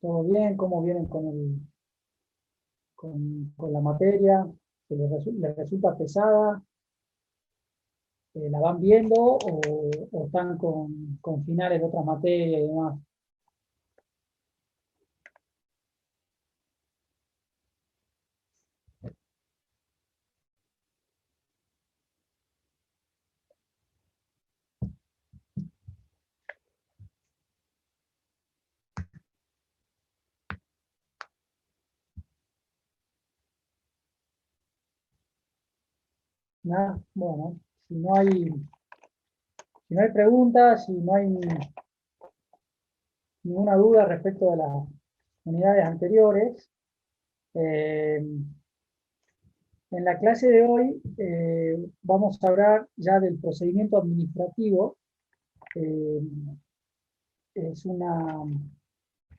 ¿Todo bien? ¿Cómo vienen con la materia? ¿Se les resulta pesada? ¿La van viendo o están con finales de otras materias y demás? Nada, bueno, si no hay preguntas, si no hay ninguna duda respecto de las unidades anteriores, eh, en la clase de hoy vamos a hablar ya del procedimiento administrativo. Eh, es la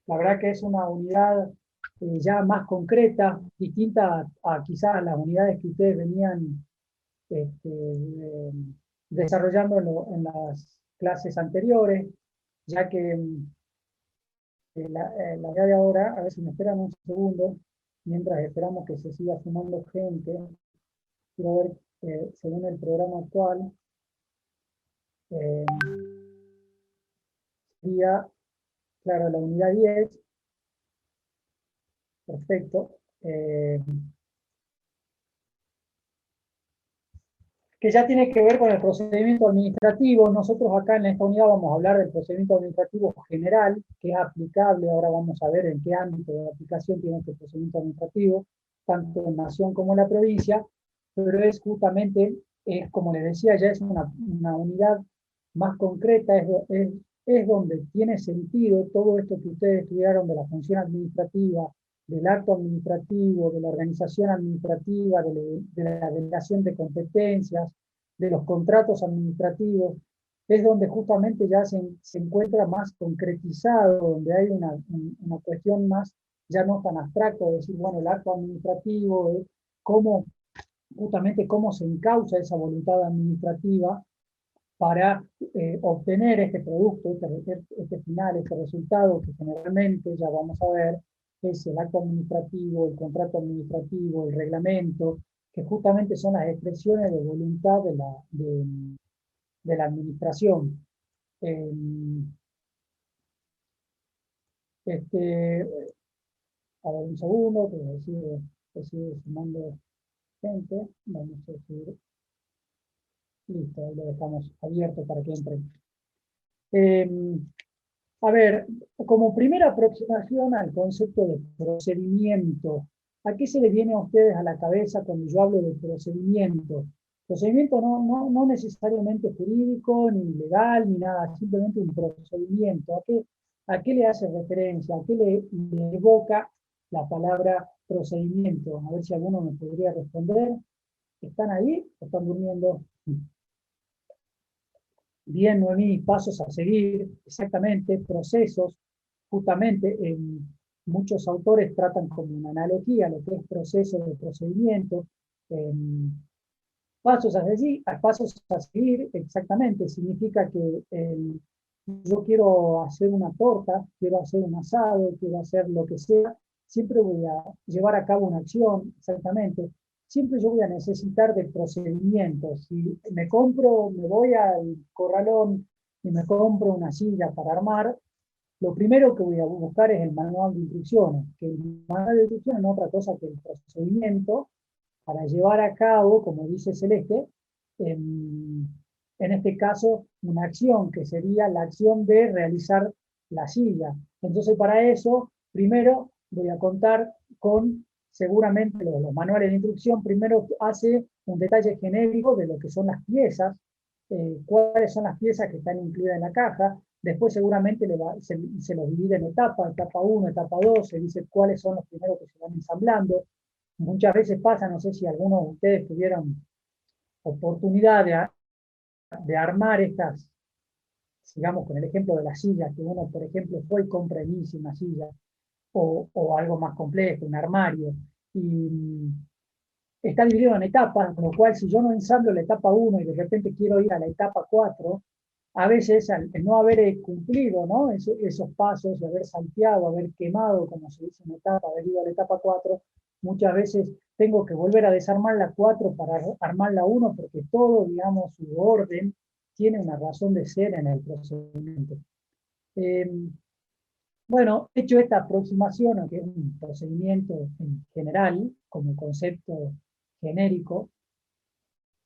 verdad que es una unidad ya más concreta, distinta a quizás las unidades que ustedes venían desarrollando en las clases anteriores, ya que la unidad de ahora, a ver si me esperan un segundo, mientras esperamos que se siga sumando gente, quiero ver, según el programa actual, eh, sería, claro, la unidad 10, perfecto, que ya tiene que ver con el procedimiento administrativo. Nosotros acá en esta unidad vamos a hablar del procedimiento administrativo general, que es aplicable. Ahora vamos a ver en qué ámbito de aplicación tiene este procedimiento administrativo, tanto en Nación como en la provincia, pero es justamente, como les decía, ya es una unidad más concreta, es donde tiene sentido todo esto que ustedes estudiaron de la función administrativa, del acto administrativo, de la organización administrativa, de la delegación de competencias, de los contratos administrativos, es donde justamente ya se encuentra más concretizado, donde hay una cuestión más, ya no tan abstracta, de decir, bueno, el acto administrativo, justamente cómo se encausa esa voluntad administrativa para obtener este producto, este final, este resultado, que generalmente ya vamos a ver, es el acto administrativo, el contrato administrativo, el reglamento, que justamente son las expresiones de voluntad de la administración. Eh, este, a ver, un segundo, que sigue sumando gente. Vamos a decir, listo, ahí lo dejamos abierto para que entren. A ver, como primera aproximación al concepto de procedimiento, ¿a qué se les viene a ustedes a la cabeza cuando yo hablo de procedimiento? Procedimiento no necesariamente jurídico, ni legal, ni nada, simplemente un procedimiento. ¿A qué le hace referencia? ¿A qué le evoca la palabra procedimiento? A ver si alguno me podría responder. ¿Están ahí o están durmiendo? Bien, Noemí, pasos a seguir, exactamente, procesos, justamente muchos autores tratan como una analogía lo que es proceso de procedimiento, eh, pasos a seguir, exactamente, significa que yo quiero hacer una torta, quiero hacer un asado, quiero hacer lo que sea, siempre voy a llevar a cabo una acción, exactamente, siempre yo voy a necesitar de procedimientos. Si me voy al corralón y me compro una silla para armar, lo primero que voy a buscar es el manual de instrucciones, que el manual de instrucciones no es otra cosa que el procedimiento para llevar a cabo, como dice Celeste, en este caso, una acción que sería la acción de realizar la silla. Entonces, para eso, primero voy a contar con, seguramente los manuales de instrucción, primero hace un detalle genérico de lo que son las piezas, cuáles son las piezas que están incluidas en la caja, después seguramente se los divide en etapas, etapa 1, etapa 2, se dice cuáles son los primeros que se van ensamblando. Muchas veces pasa, no sé si algunos de ustedes tuvieron oportunidad de armar estas, digamos, con el ejemplo de las sillas, que uno, por ejemplo, fue y compra en Easy una silla, o algo más complejo, un armario, y está dividido en etapas, con lo cual si yo no ensamblo la etapa 1 y de repente quiero ir a la etapa 4, a veces el no haber cumplido, ¿no? Esos pasos, de haber salteado, haber quemado, como se dice en etapa, haber ido a la etapa 4, muchas veces tengo que volver a desarmar la 4 para armar la 1, porque todo, digamos, su orden tiene una razón de ser en el procedimiento. Eh, bueno, hecho esta aproximación, a que es un procedimiento en general, como concepto genérico,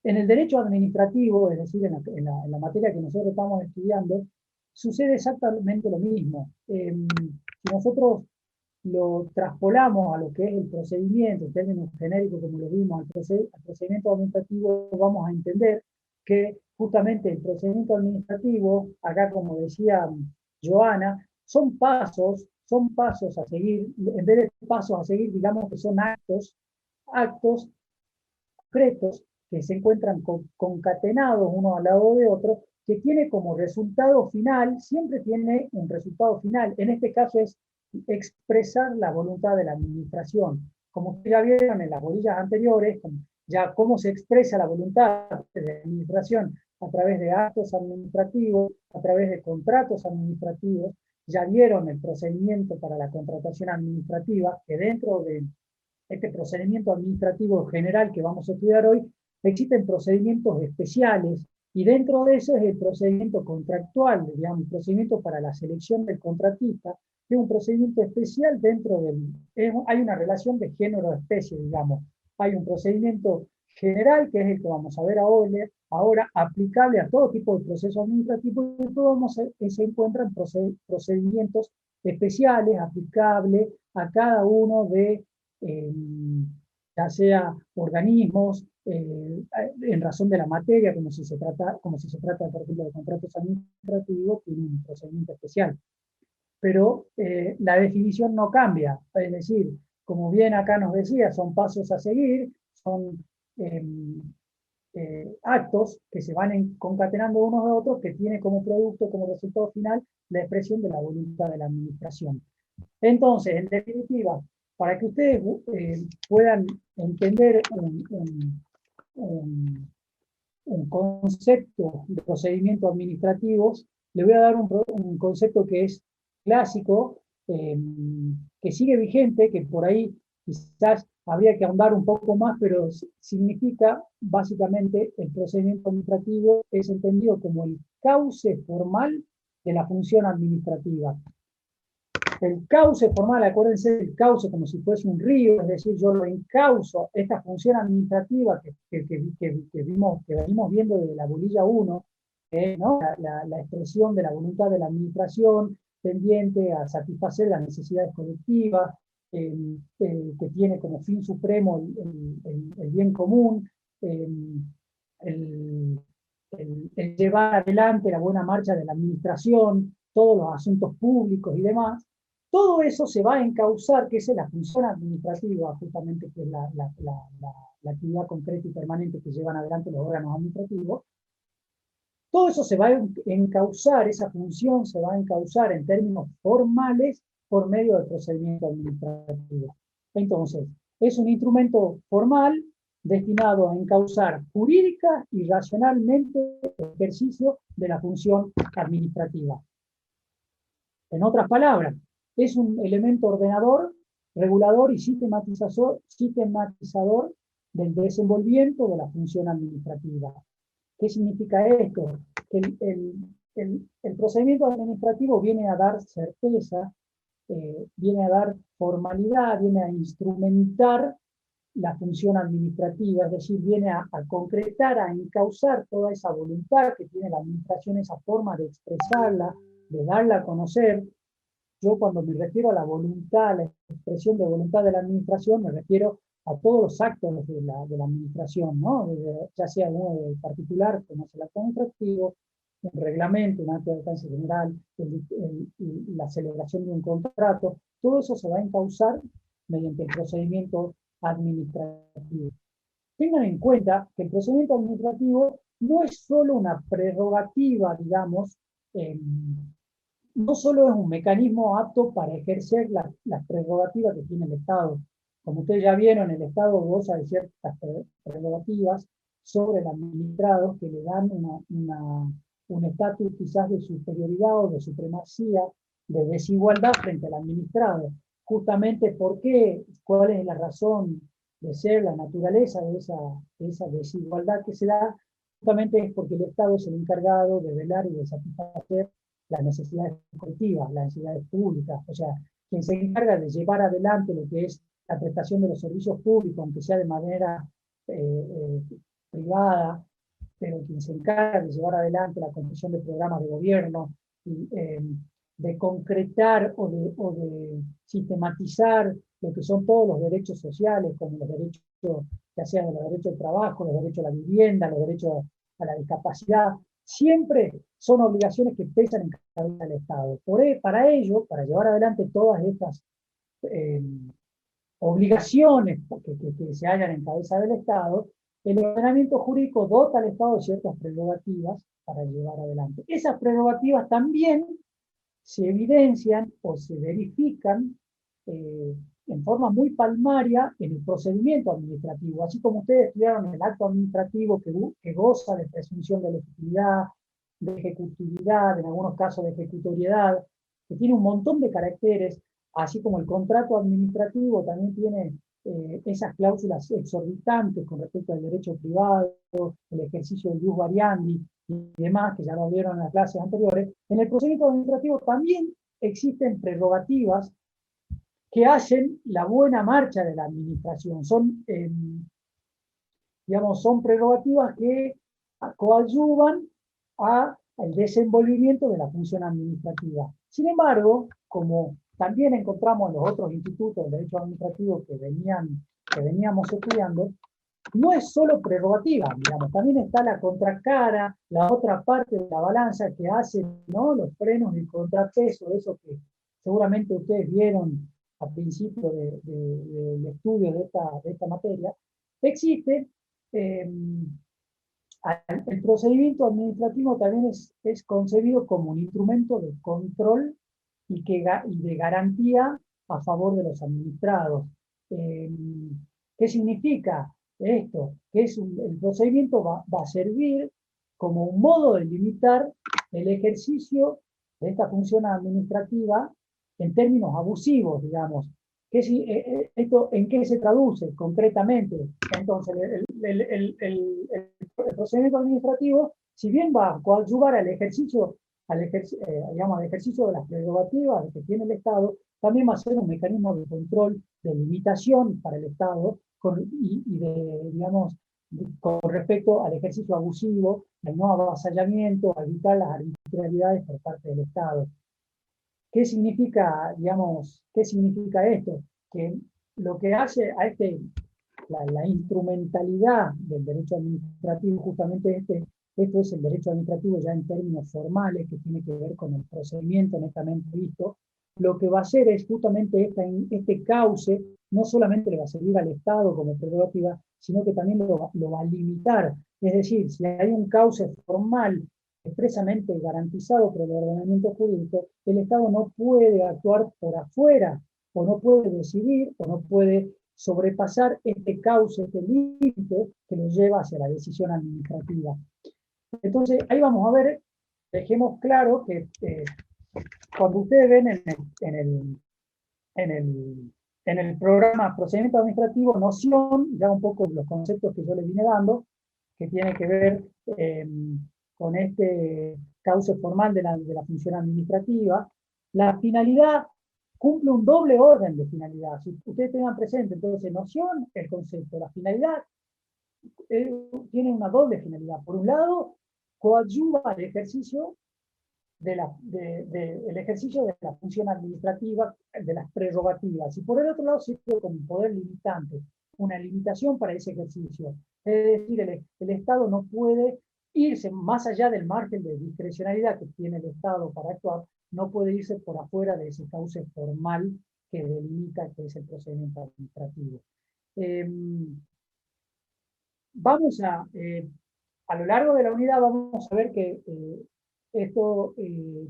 en el derecho administrativo, es decir, en la materia que nosotros estamos estudiando, sucede exactamente lo mismo. Si nosotros lo traspolamos a lo que es el procedimiento, en términos genéricos, como lo vimos, al procedimiento administrativo, vamos a entender que justamente el procedimiento administrativo, acá como decía Joana, son pasos a seguir, en vez de pasos a seguir, digamos que son actos concretos que se encuentran concatenados uno al lado de otro, que tiene como resultado final, siempre tiene un resultado final. En este caso es expresar la voluntad de la administración. Como ustedes ya vieron en las bolillas anteriores, ya cómo se expresa la voluntad de la administración a través de actos administrativos, a través de contratos administrativos, ya vieron el procedimiento para la contratación administrativa, que dentro de este procedimiento administrativo general que vamos a estudiar hoy, existen procedimientos especiales y dentro de eso es el procedimiento contractual, digamos, el procedimiento para la selección del contratista, que es un procedimiento especial dentro del... hay una relación de género-especie, digamos. Hay un procedimiento general, que es el que vamos a ver ahora aplicable a todo tipo de procesos administrativos, y todos se encuentran procedimientos especiales, aplicables a cada uno de eh, ya sea organismos, en razón de la materia, como si se trata, por ejemplo, de contratos administrativos, tiene un procedimiento especial. Pero la definición no cambia, es decir, como bien acá nos decía, son pasos a seguir, son eh, actos que se van concatenando unos a otros, que tiene como producto, como resultado final, la expresión de la voluntad de la administración. Entonces, en definitiva, para que ustedes puedan entender un concepto de procedimientos administrativos, le voy a dar un concepto que es clásico, que sigue vigente, que por ahí quizás habría que ahondar un poco más, pero significa básicamente el procedimiento administrativo es entendido como el cauce formal de la función administrativa. El cauce formal, acuérdense del cauce como si fuese un río, es decir, yo lo encauzo, esta función administrativa que venimos viendo desde la bolilla 1, ¿no? La expresión de la voluntad de la administración tendiente a satisfacer las necesidades colectivas, que tiene como fin supremo el bien común, el, el llevar adelante la buena marcha de la administración, todos los asuntos públicos y demás. Todo eso se va a encauzar, que esa es la función administrativa, justamente, que es la actividad concreta y permanente que llevan adelante los órganos administrativos. Todo eso se va a encauzar, esa función se va a encauzar en términos formales por medio del procedimiento administrativo. Entonces, es un instrumento formal destinado a encauzar jurídica y racionalmente el ejercicio de la función administrativa. En otras palabras, es un elemento ordenador, regulador y sistematizador del desenvolvimiento de la función administrativa. ¿Qué significa esto? Que el procedimiento administrativo viene a dar certeza, viene a dar formalidad, viene a instrumentar la función administrativa, es decir, viene a concretar, a encauzar toda esa voluntad que tiene la administración, esa forma de expresarla, de darla a conocer. Yo cuando me refiero a la voluntad, a la expresión de voluntad de la administración, me refiero a todos los actos de la administración, ¿no? Ya sea uno de particular, como es el acto administrativo, un reglamento, un acto de alcance general, la celebración de un contrato, todo eso se va a encauzar mediante el procedimiento administrativo. Tengan en cuenta que el procedimiento administrativo no es solo una prerrogativa, digamos, no solo es un mecanismo apto para ejercer las prerrogativas que tiene el Estado. Como ustedes ya vieron, el Estado goza de ciertas prerrogativas sobre el administrado que le dan un estatus quizás de superioridad o de supremacía, de desigualdad frente al administrado. Justamente por qué, cuál es la razón de ser, la naturaleza de esa desigualdad que se da, justamente es porque el Estado es el encargado de velar y de satisfacer las necesidades colectivas, las necesidades públicas, o sea, quien se encarga de llevar adelante lo que es la prestación de los servicios públicos, aunque sea de manera privada, pero quien se encarga de llevar adelante la construcción de programas de gobierno, y, de concretar o de sistematizar lo que son todos los derechos sociales, como los derechos, ya sean los derechos al trabajo, los derechos a la vivienda, los derechos a la discapacidad, siempre son obligaciones que pesan en cabeza del Estado. Para ello, para llevar adelante todas estas eh, obligaciones que se hallan en cabeza del Estado, el ordenamiento jurídico dota al Estado de ciertas prerrogativas para llevar adelante. Esas prerrogativas también se evidencian o se verifican en forma muy palmaria en el procedimiento administrativo. Así como ustedes estudiaron el acto administrativo que goza de presunción de legitimidad, de ejecutividad, en algunos casos de ejecutoriedad, que tiene un montón de caracteres, así como el contrato administrativo también tiene esas cláusulas exorbitantes con respecto al derecho privado, el ejercicio del ius variandi y demás, que ya lo vieron en las clases anteriores. En el procedimiento administrativo también existen prerrogativas que hacen la buena marcha de la administración. Son prerrogativas que coadyuvan al desenvolvimiento de la función administrativa. Sin embargo, como también encontramos en los otros institutos de derecho administrativo que veníamos estudiando, no es solo prerrogativa, digamos, también está la contracara, la otra parte de la balanza que hace, ¿no?, los frenos y el contrapeso, eso que seguramente ustedes vieron al principio del estudio de esta materia. Existe el procedimiento administrativo también es concebido como un instrumento de control y de garantía a favor de los administrados. ¿Qué significa esto? Que el procedimiento va a servir como un modo de limitar el ejercicio de esta función administrativa en términos abusivos, digamos. ¿Esto en qué se traduce concretamente? Entonces, el procedimiento administrativo, si bien va a coadyuvar al ejercicio, digamos, al ejercicio de las prerrogativas que tiene el Estado, también va a ser un mecanismo de control, de limitación para el Estado con respecto al ejercicio abusivo, al no avasallamiento, a evitar las arbitrariedades por parte del Estado. ¿Qué significa esto? Que lo que hace a la instrumentalidad del derecho administrativo, justamente esto es el derecho administrativo ya en términos formales, que tiene que ver con el procedimiento netamente visto, lo que va a hacer es justamente este cauce, no solamente le va a servir al Estado como prerrogativa, sino que también lo va a limitar. Es decir, si hay un cauce formal expresamente garantizado por el ordenamiento jurídico, el Estado no puede actuar por afuera, o no puede decidir, o no puede sobrepasar este cauce, este límite que nos lleva hacia la decisión administrativa. Entonces, ahí vamos a ver, dejemos claro que cuando ustedes ven en el programa procedimiento administrativo, noción, ya un poco los conceptos que yo les vine dando, que tiene que ver con este cauce formal de la función administrativa, la finalidad cumple un doble orden de finalidad. Si ustedes tengan presente, entonces, noción, el concepto, la finalidad tiene una doble finalidad. Por un lado, coadyuva el ejercicio el ejercicio de la función administrativa, de las prerrogativas, y por el otro lado sirve como un poder limitante, una limitación para ese ejercicio. Es decir, el Estado no puede irse más allá del margen de discrecionalidad que tiene el Estado para actuar, no puede irse por afuera de ese cauce formal que delimita que es el procedimiento administrativo. Vamos a lo largo de la unidad vamos a ver que esto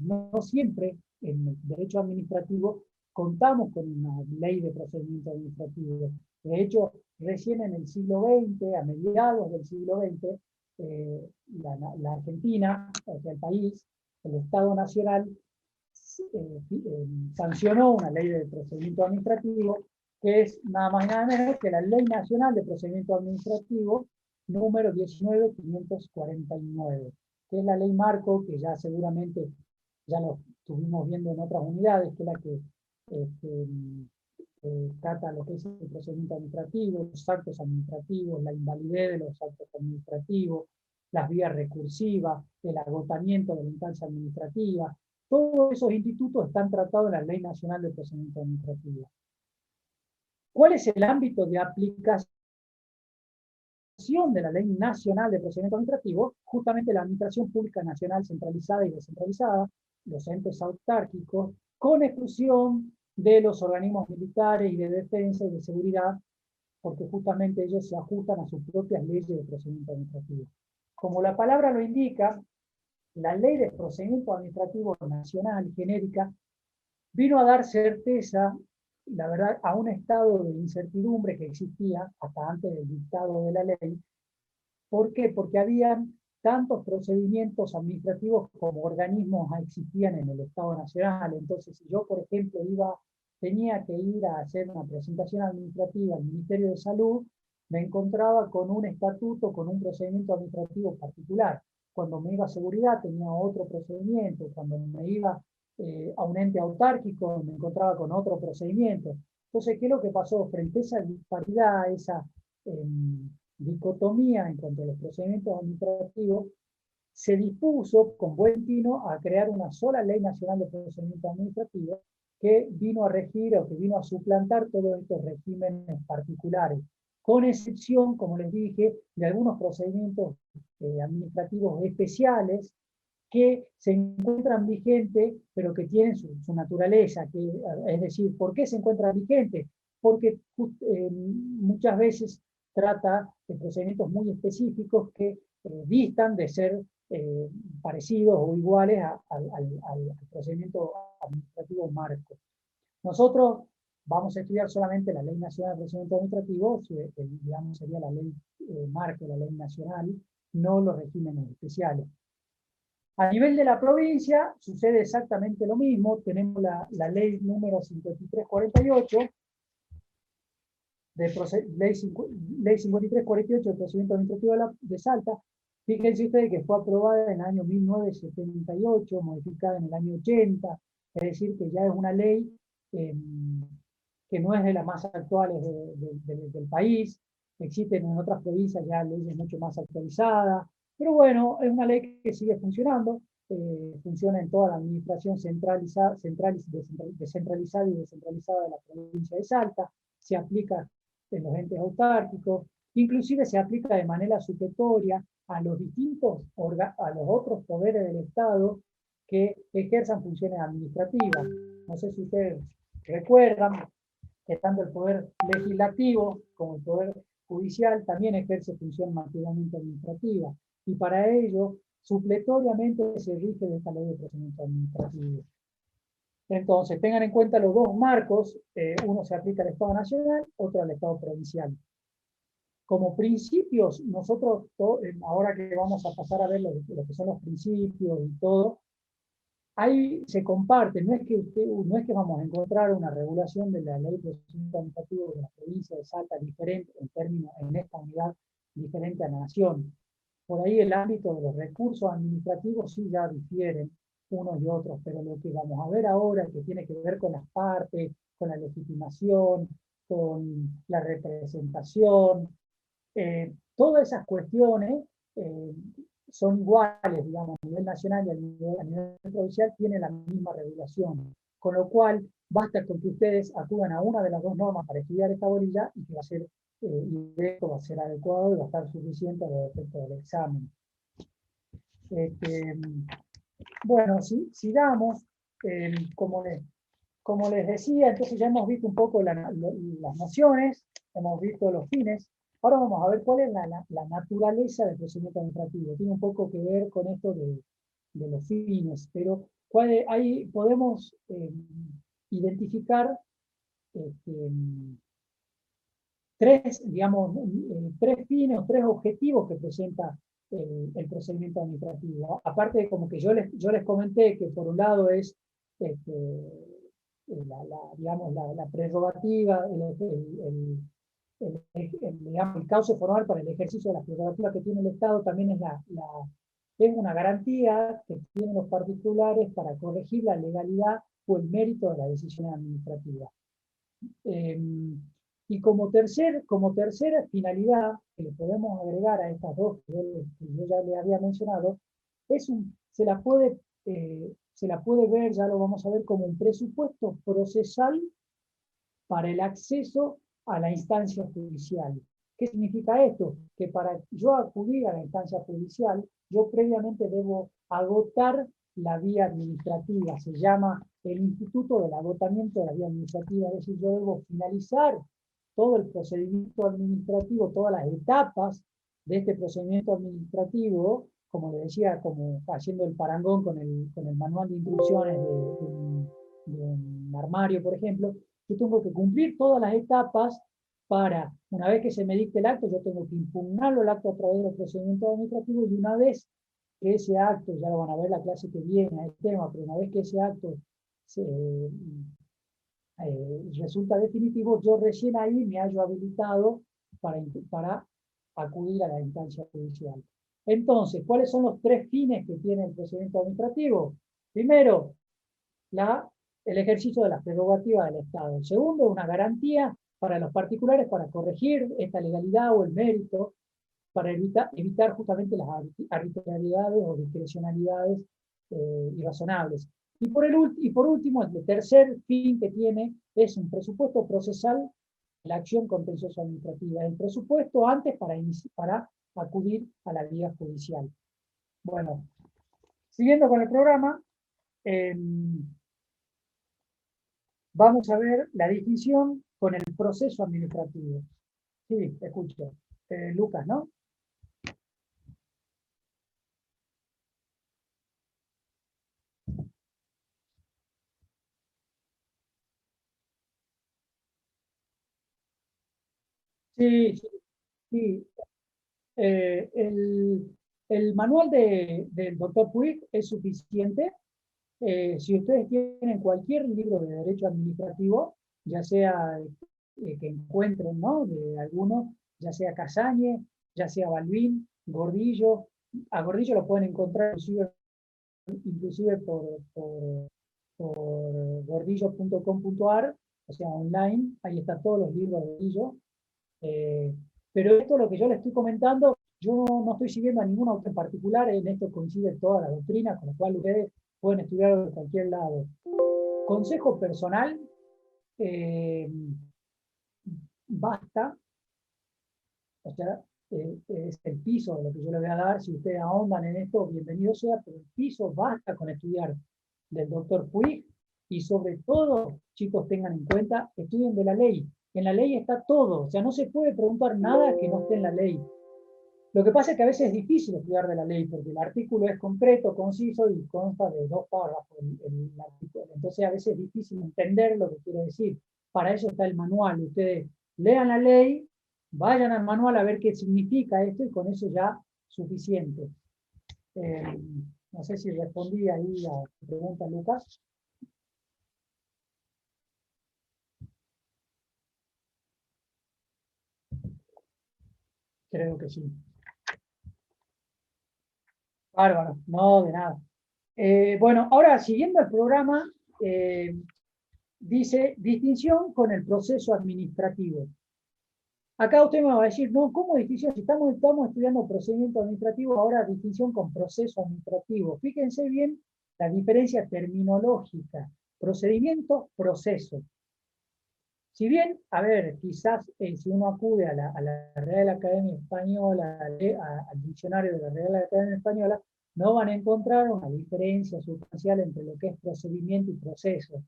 no siempre en el derecho administrativo contamos con una ley de procedimiento administrativo. De hecho, recién en el siglo XX, a mediados del siglo XX, la Argentina, o sea, el país, el Estado Nacional, sancionó una ley de procedimiento administrativo que es nada más y nada menos que la Ley Nacional de Procedimiento Administrativo número 19.549, que es la ley marco que ya seguramente ya lo estuvimos viendo en otras unidades, que es la que este, trata lo que es el procedimiento administrativo, los actos administrativos, la invalidez de los actos administrativos, las vías recursivas, el agotamiento de la instancia administrativa. Todos esos institutos están tratados en la Ley Nacional de Procedimiento Administrativo. ¿Cuál es el ámbito de aplicación de la Ley Nacional de Procedimiento Administrativo? Justamente la Administración Pública Nacional centralizada y descentralizada, los entes autárquicos, con exclusión de los organismos militares y de defensa y de seguridad, porque justamente ellos se ajustan a sus propias leyes de procedimiento administrativo. Como la palabra lo indica, la Ley de Procedimiento Administrativo Nacional, genérica, vino a dar certeza, la verdad, a un estado de incertidumbre que existía hasta antes del dictado de la ley. ¿Por qué? Porque habían tantos procedimientos administrativos como organismos existían en el Estado Nacional. Entonces, si yo, por ejemplo, tenía que ir a hacer una presentación administrativa al Ministerio de Salud, me encontraba con un estatuto, con un procedimiento administrativo particular. Cuando me iba a seguridad tenía otro procedimiento, cuando me iba a un ente autárquico me encontraba con otro procedimiento. Entonces, ¿qué es lo que pasó? Frente a esa disparidad, a esa dicotomía en cuanto a los procedimientos administrativos, se dispuso con buen tino a crear una sola Ley Nacional de Procedimientos Administrativos que vino a regir o que vino a suplantar todos estos regímenes particulares, con excepción, como les dije, de algunos procedimientos administrativos especiales que se encuentran vigentes, pero que tienen su naturaleza. Es decir, ¿por qué se encuentran vigentes? Porque muchas veces trata de procedimientos muy específicos que distan de ser parecidos o iguales al procedimiento administrativo marco. Nosotros vamos a estudiar solamente la Ley Nacional de Procedimiento Administrativo, digamos sería la ley marco, la ley nacional, no los regímenes especiales. A nivel de la provincia sucede exactamente lo mismo. Tenemos la ley número 5348, ley 5348 del procedimiento administrativo de Salta. Fíjense ustedes que fue aprobada en el año 1978, modificada en el año 80, es decir, que ya es una ley que no es de las más actuales del país. Existen en otras provincias ya leyes mucho más actualizadas, pero bueno, es una ley que sigue funcionando, funciona en toda la administración descentralizada y descentralizada de la provincia de Salta, se aplica en los entes autárquicos, inclusive se aplica de manera supletoria a los a los otros poderes del Estado que ejerzan funciones administrativas. No sé si ustedes recuerdan que tanto el poder legislativo como el poder judicial también ejerce función materialmente administrativa, y para ello supletoriamente se rige de esta ley de procedimiento administrativo. Entonces, tengan en cuenta los dos marcos, uno se aplica al Estado Nacional, otro al Estado Provincial. Como principios, nosotros, ahora que vamos a pasar a ver lo que son los principios y todo, ahí se comparte, no es que vamos a encontrar una regulación de la ley de procedimiento administrativo de la provincia de Salta diferente en esta unidad diferente a la nación. Por ahí el ámbito de los recursos administrativos sí ya difieren unos y otros, pero lo que vamos a ver ahora, que tiene que ver con las partes, con la legitimación, con la representación, todas esas cuestiones son iguales, digamos, a nivel nacional y a nivel provincial tienen la misma regulación, con lo cual basta con que ustedes acudan a una de las dos normas para estudiar esta bolilla y que va a ser, y esto va a ser adecuado y va a estar suficiente a los efectos del examen. Bueno, si damos, como les decía, entonces ya hemos visto un poco las nociones, hemos visto los fines. Ahora vamos a ver cuál es la naturaleza del procedimiento administrativo. Tiene un poco que ver con esto de los fines, pero ahí podemos identificar tres fines o tres objetivos que presenta el procedimiento administrativo. Aparte de como que yo les comenté que por un lado es digamos, la prerrogativa, digamos, el cauce formal para el ejercicio de las prerrogativas que tiene el Estado, también es una garantía que tienen los particulares para corregir la legalidad o el mérito de la decisión administrativa. Y como tercera finalidad que le podemos agregar a estas dos que yo ya le había mencionado, se la puede ver, ya lo vamos a ver, como un presupuesto procesal para el acceso a la instancia judicial. ¿Qué significa esto? Que para yo acudir a la instancia judicial, yo previamente debo agotar la vía administrativa. Se llama el Instituto del Agotamiento de la Vía Administrativa, es decir, yo debo finalizar todo el procedimiento administrativo, todas las etapas de este procedimiento administrativo, como le decía, como haciendo el parangón con el manual de instrucciones de un armario, por ejemplo. Yo tengo que cumplir todas las etapas para, una vez que se me dicte el acto, yo tengo que impugnarlo el acto a través del procedimiento administrativo, y una vez que ese acto, ya lo van a ver la clase que viene a este tema, pero una vez que ese acto resulta definitivo, yo recién ahí me hallo habilitado para acudir a la instancia judicial. Entonces, ¿cuáles son los tres fines que tiene el procedimiento administrativo? Primero, el ejercicio de las prerrogativas del Estado. El segundo, una garantía para los particulares para corregir esta legalidad o el mérito, para evitar justamente las arbitrariedades o discrecionalidades irrazonables. Y por último, el tercer fin que tiene es un presupuesto procesal, la acción contencioso administrativa. El presupuesto antes para acudir a la vía judicial. Bueno, siguiendo con el programa, vamos a ver la distinción con el proceso administrativo. Sí, escucho. Lucas, ¿no? Sí, sí, sí. El manual del doctor Puig es suficiente. Si ustedes tienen cualquier libro de derecho administrativo, ya sea que encuentren, ¿no?, de alguno, ya sea Casañe, ya sea Balbín, Gordillo, a Gordillo lo pueden encontrar inclusive por gordillo.com.ar, o sea, online, ahí están todos los libros de Gordillo. Pero esto, lo que yo le estoy comentando, yo no estoy siguiendo a ningún autor en particular, en esto coincide toda la doctrina, con lo cual ustedes pueden estudiarlo de cualquier lado. Consejo personal, basta, o sea, es el piso de lo que yo le voy a dar. Si ustedes ahondan en esto, bienvenido sea, pero el piso basta con estudiar del doctor Puig, y sobre todo, chicos, tengan en cuenta, estudien de la ley. En la ley está todo, o sea, no se puede preguntar nada que no esté en la ley. Lo que pasa es que a veces es difícil estudiar de la ley, porque el artículo es concreto, conciso y consta de 2 párrafos el artículo. Entonces a veces es difícil entender lo que quiere decir. Para eso está el manual. Ustedes lean la ley, vayan al manual a ver qué significa esto, y con eso ya suficiente. No sé si respondí ahí a tu pregunta, Lucas. Creo que sí. Bárbaro, no, de nada. Bueno, ahora siguiendo el programa, dice distinción con el proceso administrativo. Acá usted me va a decir, no, ¿cómo distinción? Si estamos estudiando procedimiento administrativo, ahora distinción con proceso administrativo. Fíjense bien la diferencia terminológica. Procedimiento, proceso. Si bien, a ver, quizás si uno acude a la Real Academia Española, al diccionario de la Real Academia Española, no van a encontrar una diferencia sustancial entre lo que es procedimiento y proceso.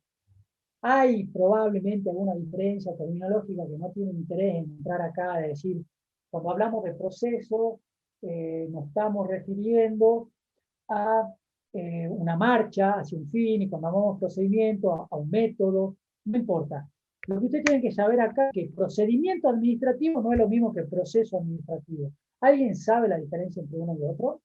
Hay probablemente alguna diferencia terminológica que no tiene interés en entrar acá a decir, cuando hablamos de proceso, nos estamos refiriendo a una marcha hacia un fin, y cuando hablamos de procedimiento, a un método, no importa. Lo que ustedes tienen que saber acá es que procedimiento administrativo no es lo mismo que proceso administrativo. ¿Alguien sabe la diferencia entre uno y otro?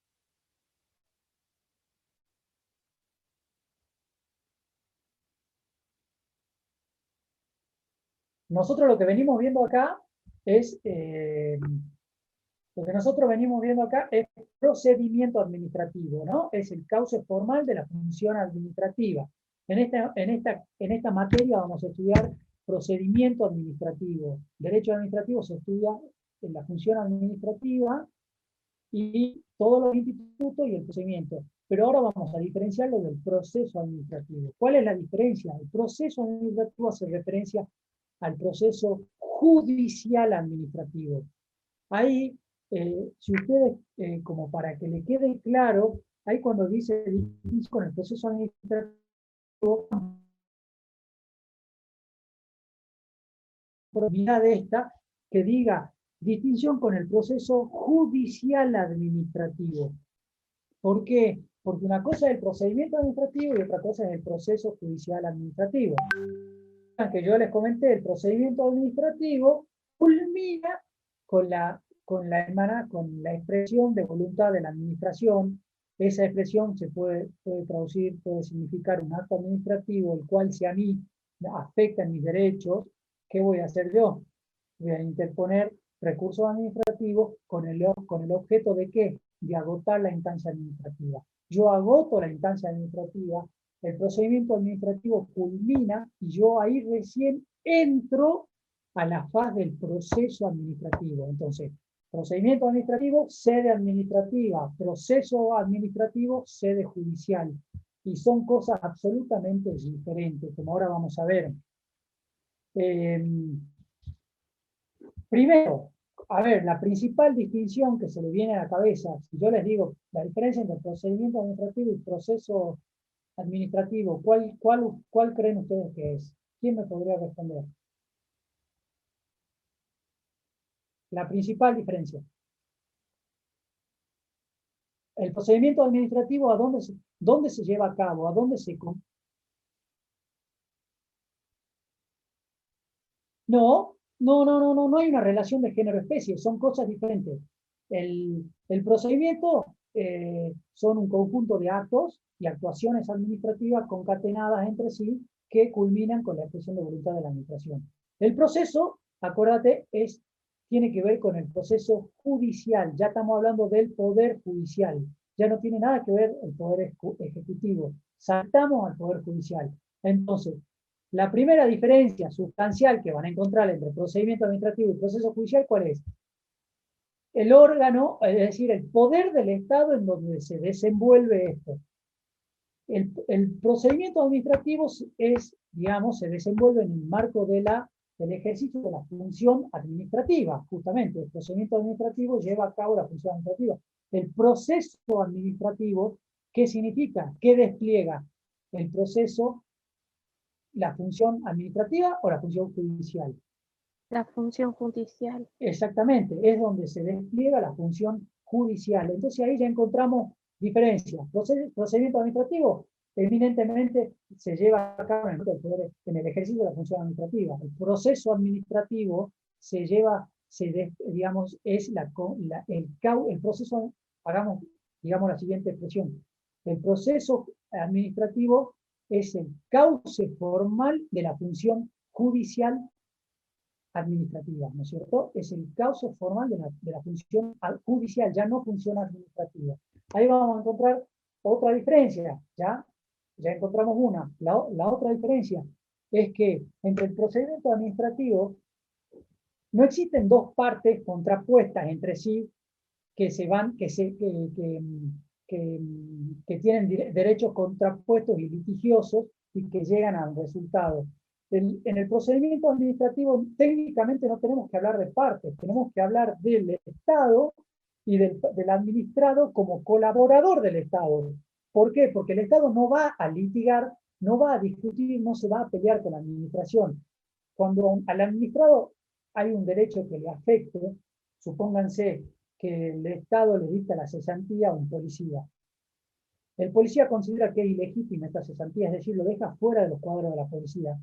Nosotros lo que venimos viendo acá es, lo que nosotros venimos viendo acá es procedimiento administrativo, ¿no? Es el cauce formal de la función administrativa. En esta materia vamos a estudiar procedimiento administrativo. Derecho administrativo se estudia en la función administrativa y todos los institutos y el procedimiento. Pero ahora vamos a diferenciarlo del proceso administrativo. ¿Cuál es la diferencia? El proceso administrativo hace referencia al proceso judicial administrativo. Ahí, si ustedes, como para que le quede claro, ahí cuando dice con el proceso administrativo, de esta, que diga distinción con el proceso judicial administrativo. ¿Por qué? Porque una cosa es el procedimiento administrativo y otra cosa es el proceso judicial administrativo. Que yo les comenté, el procedimiento administrativo culmina con la expresión de voluntad de la administración. Esa expresión se puede traducir, puede significar un acto administrativo, el cual si a mí afecta mis derechos, ¿qué voy a hacer yo? Voy a interponer recursos administrativos con el objeto de ¿qué? De agotar la instancia administrativa. Yo agoto la instancia administrativa, el procedimiento administrativo culmina y yo ahí recién entro a la faz del proceso administrativo. Entonces, procedimiento administrativo, sede administrativa, proceso administrativo, sede judicial. Y son cosas absolutamente diferentes, como ahora vamos a ver. Primero, a ver, la principal distinción que se le viene a la cabeza, si yo les digo la diferencia entre procedimiento administrativo y proceso administrativo, ¿cuál creen ustedes que es? ¿Quién me podría responder? La principal diferencia. El procedimiento administrativo, ¿dónde se lleva a cabo? ¿A dónde se... No hay una relación de género-especie, son cosas diferentes. El procedimiento son un conjunto de actos y actuaciones administrativas concatenadas entre sí que culminan con la expresión de voluntad de la administración. El proceso, acuérdate, tiene que ver con el proceso judicial. Ya estamos hablando del poder judicial. Ya no tiene nada que ver el poder ejecutivo. Saltamos al poder judicial. Entonces, la primera diferencia sustancial que van a encontrar entre procedimiento administrativo y proceso judicial, ¿cuál es? El órgano, es decir, el poder del Estado en donde se desenvuelve esto. El procedimiento administrativo digamos, se desenvuelve en el marco del ejercicio de la función administrativa, justamente. El procedimiento administrativo lleva a cabo la función administrativa. El proceso administrativo, ¿qué significa? ¿Qué despliega? El proceso, la función administrativa o la función judicial. La función judicial. Exactamente, es donde se despliega la función judicial. Entonces ahí ya encontramos diferencias. Procedimiento administrativo eminentemente se lleva a cabo en el ejercicio de la función administrativa. El proceso administrativo se lleva, digamos, es el proceso, digamos la siguiente expresión. El proceso administrativo es el cauce formal de la función judicial administrativa, ¿no es cierto? Es el cauce formal de la función judicial, ya no función administrativa. Ahí vamos a encontrar otra diferencia, ya encontramos una. La otra diferencia es que entre el procedimiento administrativo no existen dos partes contrapuestas entre sí que se van, que tienen derechos contrapuestos y litigiosos y que llegan a un resultado. En el procedimiento administrativo técnicamente no tenemos que hablar de partes, tenemos que hablar del Estado y del administrado como colaborador del Estado. ¿Por qué? Porque el Estado no va a litigar, no va a discutir, no se va a pelear con la administración. Cuando al administrado hay un derecho que le afecte, supónganse que el Estado le dicta la cesantía a un policía. El policía considera que es ilegítima esta cesantía, es decir, lo deja fuera de los cuadros de la policía.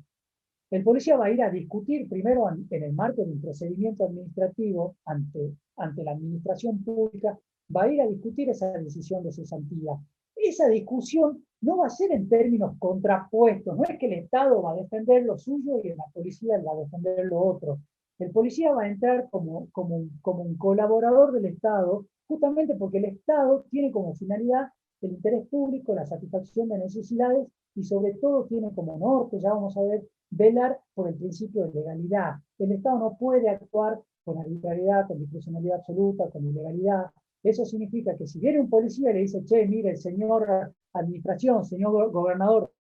El policía va a ir a discutir primero en el marco de un procedimiento administrativo ante la administración pública, va a ir a discutir esa decisión de cesantía. Esa discusión no va a ser en términos contrapuestos, no es que el Estado va a defender lo suyo y la policía va a defender lo otro. El policía va a entrar como un colaborador del Estado, justamente porque el Estado tiene como finalidad el interés público, la satisfacción de necesidades y sobre todo tiene como norte, ya vamos a ver, velar por el principio de legalidad. El Estado no puede actuar con arbitrariedad, con discrecionalidad absoluta, con ilegalidad. Eso significa que si viene un policía y le dice, che, mire, señor administración, señor gobernador,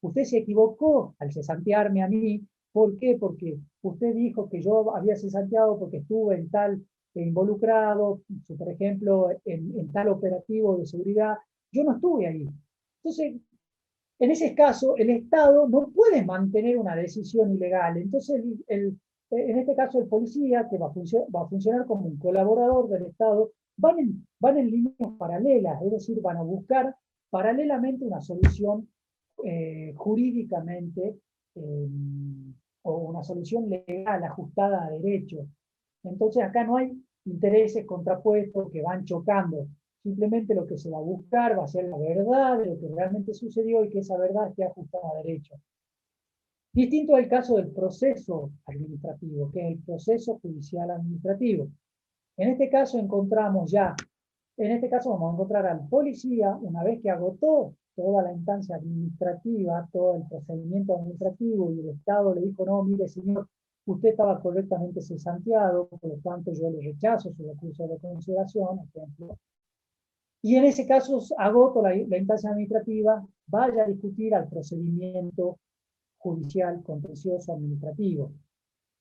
usted se equivocó al cesantearme a mí. ¿Por qué? Porque usted dijo que yo había cesanteado porque estuve en tal involucrado, por ejemplo, en tal operativo de seguridad. Yo no estuve ahí. Entonces, en ese caso, el Estado no puede mantener una decisión ilegal. Entonces, en este caso, el policía, que va a funcionar como un colaborador del Estado, van en líneas paralelas, es decir, van a buscar paralelamente una solución jurídicamente o una solución legal ajustada a derecho. Entonces, acá no hay intereses contrapuestos que van chocando. Simplemente lo que se va a buscar va a ser la verdad de lo que realmente sucedió y que esa verdad esté ajustada a derecho. Distinto es el caso del proceso administrativo, que es el proceso judicial administrativo. En este caso vamos a encontrar al policía, una vez que agotó toda la instancia administrativa, todo el procedimiento administrativo y el Estado le dijo, no, mire señor, usted estaba correctamente cesanteado, por lo tanto yo le rechazo su recurso de consideración, ejemplo. Y en ese caso agoto la instancia administrativa, vaya a discutir al procedimiento judicial, contencioso, administrativo.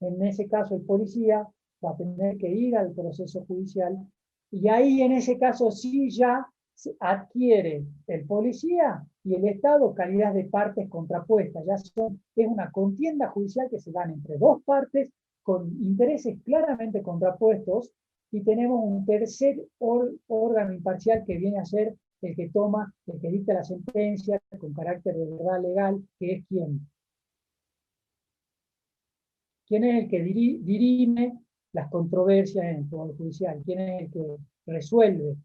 En ese caso el policía va a tener que ir al proceso judicial y ahí en ese caso sí ya adquiere el policía y el Estado calidad de partes contrapuestas. Es una contienda judicial que se dan entre dos partes con intereses claramente contrapuestos y tenemos un tercer órgano imparcial que viene a ser el que dicta la sentencia con carácter de verdad legal, que es ¿quién? ¿Quién es el que dirime las controversias en el Poder Judicial? ¿Quién es el que resuelve?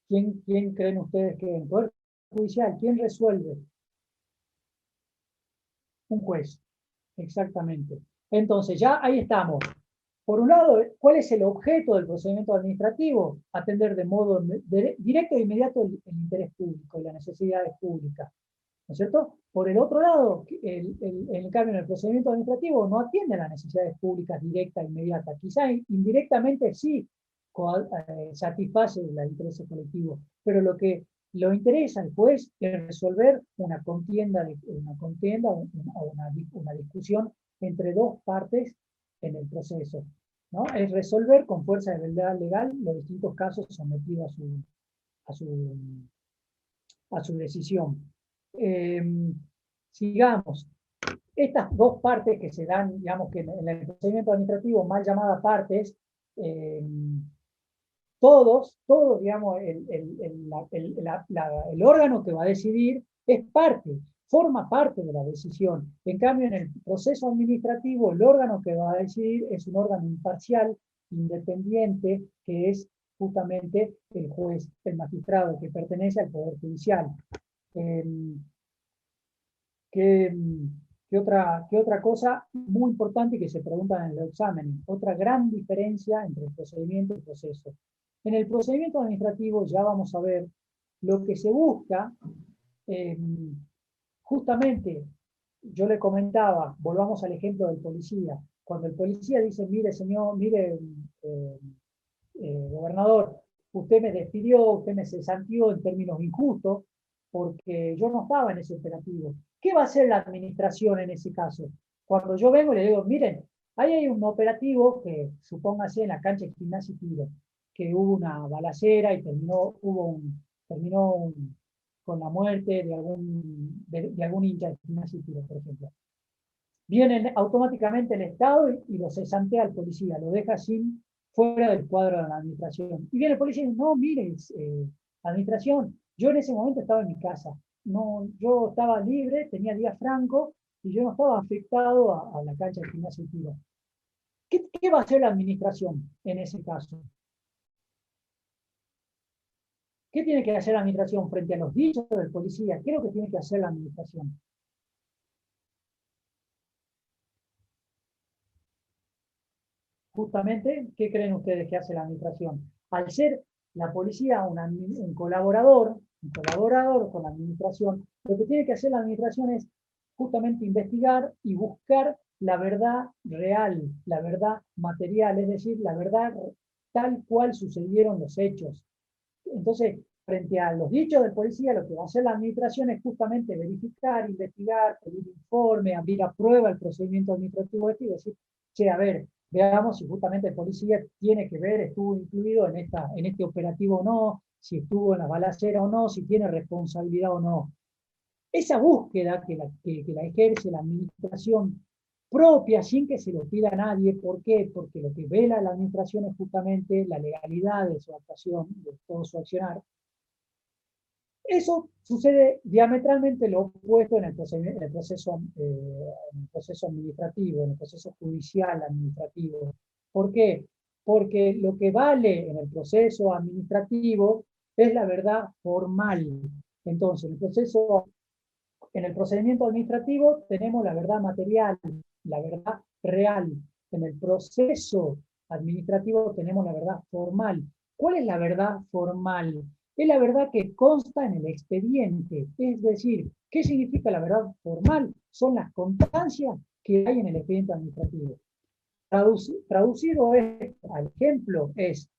¿Quién creen ustedes que en el Poder Judicial? ¿Quién resuelve? Un juez, exactamente. Entonces, ya ahí estamos. Por un lado, ¿cuál es el objeto del procedimiento administrativo? Atender de modo directo e inmediato el interés público y las necesidades públicas. ¿No es cierto? Por el otro lado, en cambio, en el procedimiento administrativo no atiende a las necesidades públicas directas e inmediatas. Quizá indirectamente sí satisface los intereses colectivos, pero lo interesa al juez es resolver una contienda o una discusión entre dos partes en el proceso. ¿No? Es resolver con fuerza de verdad legal los distintos casos sometidos a su decisión. Sigamos. Estas dos partes que se dan, digamos que en el procedimiento administrativo, mal llamadas partes, todos, digamos, el órgano que va a decidir es forma parte de la decisión. En cambio, en el proceso administrativo, el órgano que va a decidir es un órgano imparcial, independiente, que es justamente el juez, el magistrado, que pertenece al Poder Judicial. ¿Qué otra cosa muy importante que se pregunta en el examen? Otra gran diferencia entre el procedimiento y el proceso. En el procedimiento administrativo ya vamos a ver lo que se busca, justamente, yo le comentaba, volvamos al ejemplo del policía. Cuando el policía dice, mire señor, mire gobernador, usted me despidió, usted me cesanteó en términos injustos, porque yo no estaba en ese operativo. ¿Qué va a hacer la administración en ese caso? Cuando yo vengo y le digo, miren, ahí hay un operativo que supóngase en la cancha de gimnasia y tiro, que hubo una balacera y terminó con la muerte de algún hincha de gimnasia y tiro, por ejemplo. Viene automáticamente el Estado y lo cesantea al policía, lo deja sin fuera del cuadro de la administración. Y viene el policía y dice, no, mire, administración, yo en ese momento estaba en mi casa, no, yo estaba libre, tenía día franco, y yo no estaba afectado a la cancha de gimnasia y tiro. ¿Qué va a hacer la administración en ese caso? ¿Qué tiene que hacer la administración frente a los dichos del policía? ¿Qué es lo que tiene que hacer la administración? Justamente, ¿qué creen ustedes que hace la administración? Al ser la policía un colaborador con la administración, lo que tiene que hacer la administración es justamente investigar y buscar la verdad real, la verdad material, es decir, la verdad tal cual sucedieron los hechos. Entonces, frente a los dichos del policía, lo que va a hacer la administración es justamente verificar, investigar, pedir informe, abrir a prueba el procedimiento administrativo y decir, che, a ver, veamos si justamente el policía tiene que ver, estuvo incluido en este operativo o no, si estuvo en la balacera o no, si tiene responsabilidad o no. Esa búsqueda que la ejerce la administración propia, sin que se lo pida a nadie. ¿Por qué? Porque lo que vela la administración es justamente la legalidad de su actuación, de todo su accionar. Eso sucede diametralmente lo opuesto en el proceso administrativo, en el proceso judicial administrativo. ¿Por qué? Porque lo que vale en el proceso administrativo es la verdad formal. Entonces, en el procedimiento administrativo tenemos la verdad material, la verdad real. En el proceso administrativo tenemos la verdad formal. ¿Cuál es la verdad formal? Es la verdad que consta en el expediente. Es decir, ¿qué significa la verdad formal? Son las constancias que hay en el expediente administrativo. Traducido al ejemplo es,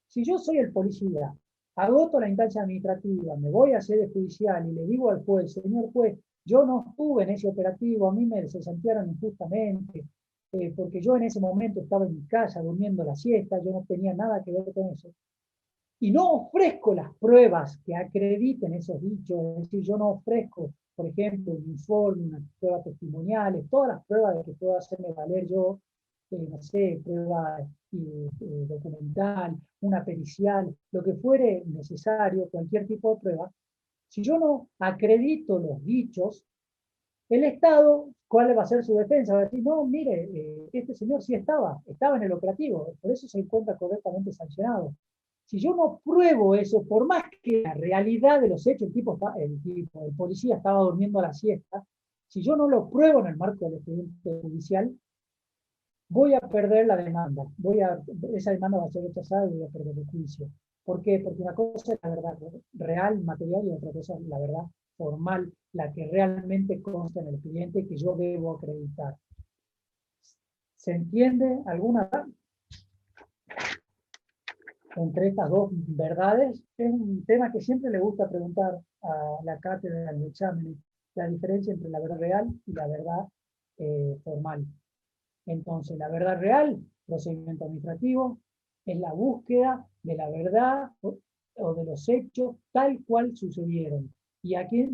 si yo soy el policía, agoto la instancia administrativa, me voy a sede judicial y le digo al juez, señor juez, yo no estuve en ese operativo, a mí me cesantearon injustamente, porque yo en ese momento estaba en mi casa durmiendo la siesta, yo no tenía nada que ver con eso. Y no ofrezco las pruebas que acrediten esos dichos, es decir, yo no ofrezco, por ejemplo, un informe, unas pruebas testimoniales, todas las pruebas de que puedo hacerme valer yo, no sé, prueba documental, una pericial, lo que fuere necesario, cualquier tipo de prueba. Si yo no acredito los dichos, el Estado, ¿cuál va a ser su defensa? Va a decir, no, mire, este señor sí estaba en el operativo, por eso se encuentra correctamente sancionado. Si yo no pruebo eso, por más que la realidad de los hechos, el policía estaba durmiendo a la siesta, si yo no lo pruebo en el marco del expediente judicial, voy a perder la demanda. Esa demanda va a ser rechazada y voy a perder el juicio. ¿Por qué? Porque una cosa es la verdad real, material, y otra cosa es la verdad formal, la que realmente consta en el cliente que yo debo acreditar. ¿Se entiende alguna entre estas dos verdades? Es un tema que siempre le gusta preguntar a la cátedra en los exámenes, la diferencia entre la verdad real y la verdad formal. Entonces, la verdad real, procedimiento administrativo, es la búsqueda de la verdad o de los hechos tal cual sucedieron. Y aquí,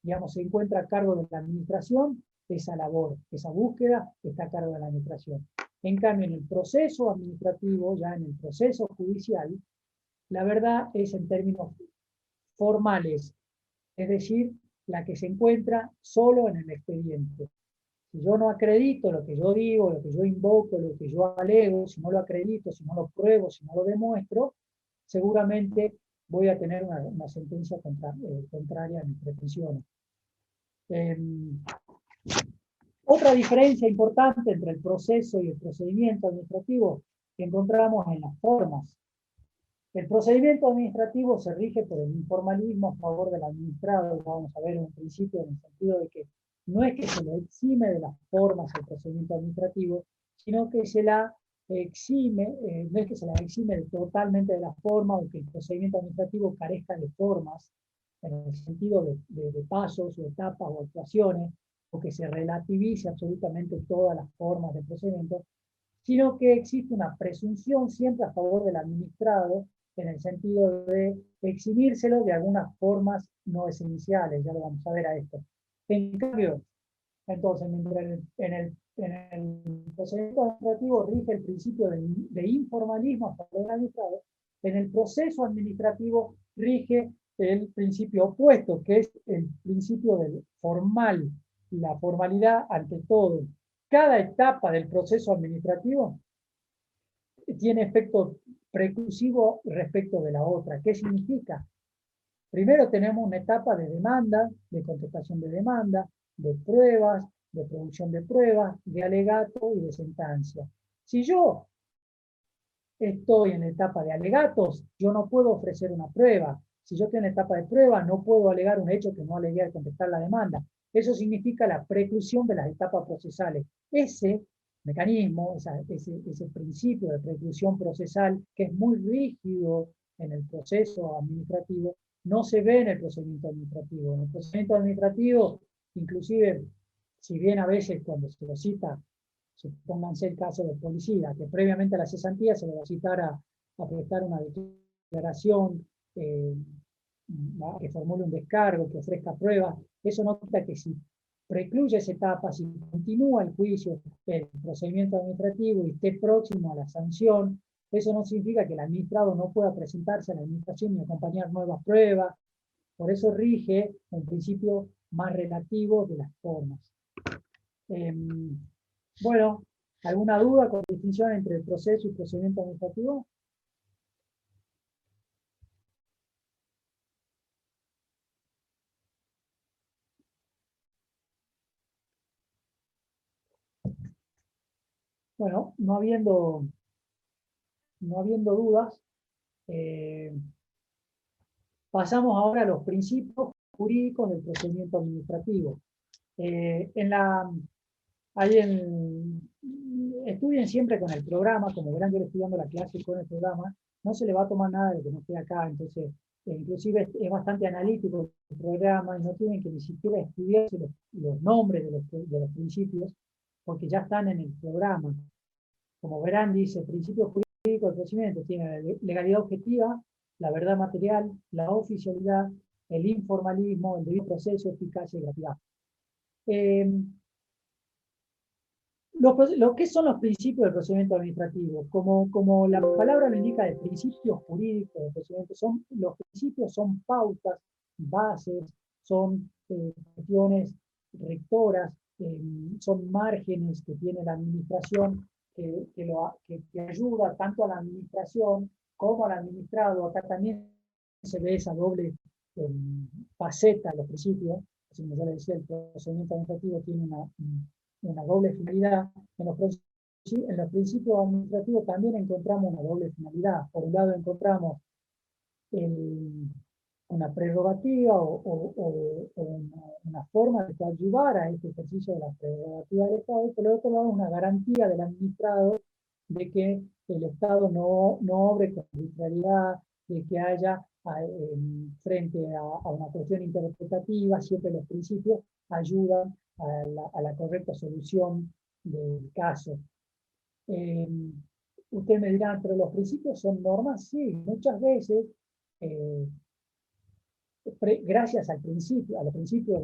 digamos, se encuentra a cargo de la administración esa labor, esa búsqueda está a cargo de la administración. En cambio, en el proceso administrativo, ya en el proceso judicial, la verdad es en términos formales, es decir, la que se encuentra solo en el expediente. Si yo no acredito lo que yo digo, lo que yo invoco, lo que yo alego, si no lo acredito, si no lo pruebo, si no lo demuestro, seguramente voy a tener una sentencia contraria a mis pretensiones. Otra diferencia importante entre el proceso y el procedimiento administrativo que encontramos en las formas. El procedimiento administrativo se rige por el informalismo a favor del administrado. Vamos a ver en un principio en el sentido de que no es que se le exime de las formas el procedimiento administrativo, sino que se la exime, no es que se la exime totalmente de las formas o que el procedimiento administrativo carezca de formas, en el sentido de pasos o etapas o actuaciones, o que se relativice absolutamente todas las formas del procedimiento, sino que existe una presunción siempre a favor del administrado en el sentido de eximírselo de algunas formas no esenciales, ya lo vamos a ver a esto. En cambio, entonces, en el procedimiento administrativo rige el principio de informalismo hasta el administrado. En el proceso administrativo rige el principio opuesto, que es el principio del formal, la formalidad ante todo. Cada etapa del proceso administrativo tiene efecto preclusivo respecto de la otra. ¿Qué significa? Primero tenemos una etapa de demanda, de contestación de demanda, de pruebas, de producción de pruebas, de alegato y de sentencia. Si yo estoy en la etapa de alegatos, yo no puedo ofrecer una prueba. Si yo estoy en la etapa de prueba, no puedo alegar un hecho que no alegué al contestar la demanda. Eso significa la preclusión de las etapas procesales. Ese mecanismo, ese principio de preclusión procesal, que es muy rígido en el proceso administrativo, no se ve en el procedimiento administrativo. En el procedimiento administrativo, inclusive, si bien a veces cuando se lo cita, supónganse el caso del policía, que previamente a la cesantía se le va a citar a prestar una declaración, que formule un descargo, que ofrezca pruebas, eso no quita que si precluye esa etapa, si continúa el juicio, el procedimiento administrativo y esté próximo a la sanción, eso no significa que el administrado no pueda presentarse a la administración y acompañar nuevas pruebas. Por eso rige un principio más relativo de las formas. Bueno, ¿alguna duda con distinción entre el proceso y procedimiento administrativo? Bueno, no habiendo dudas, pasamos ahora a los principios jurídicos del procedimiento administrativo. Estudien siempre con el programa, como verán yo le estoy dando la clase con el programa, no se le va a tomar nada de lo que no esté acá, entonces inclusive es bastante analítico el programa y no tienen que ni siquiera estudiarse los nombres de los principios, porque ya están en el programa. Como verán, dice, principios jurídicos del procedimiento, tiene la legalidad objetiva, la verdad material, la oficialidad, el informalismo, el debido proceso, eficacia y gratuidad. Lo que son los principios del procedimiento administrativo, como la palabra lo indica, de principios jurídicos del procedimiento, los principios son pautas, bases, son cuestiones rectoras, son márgenes que tiene la administración que ayuda tanto a la administración como al administrado. Acá también se ve esa doble faceta de los principios. Como ya le decía, el procedimiento administrativo tiene una doble finalidad. En los principios administrativos también encontramos una doble finalidad. Por un lado encontramos una prerrogativa o una forma de ayudar a este ejercicio de la prerrogativa del Estado, y por el otro lado una garantía del administrado de que el Estado no obre con arbitrariedad, de que haya frente a una cuestión interpretativa, siempre los principios ayudan a la correcta solución del caso. Ustedes me dirán, pero los principios son normas. Sí, muchas veces, gracias a los principios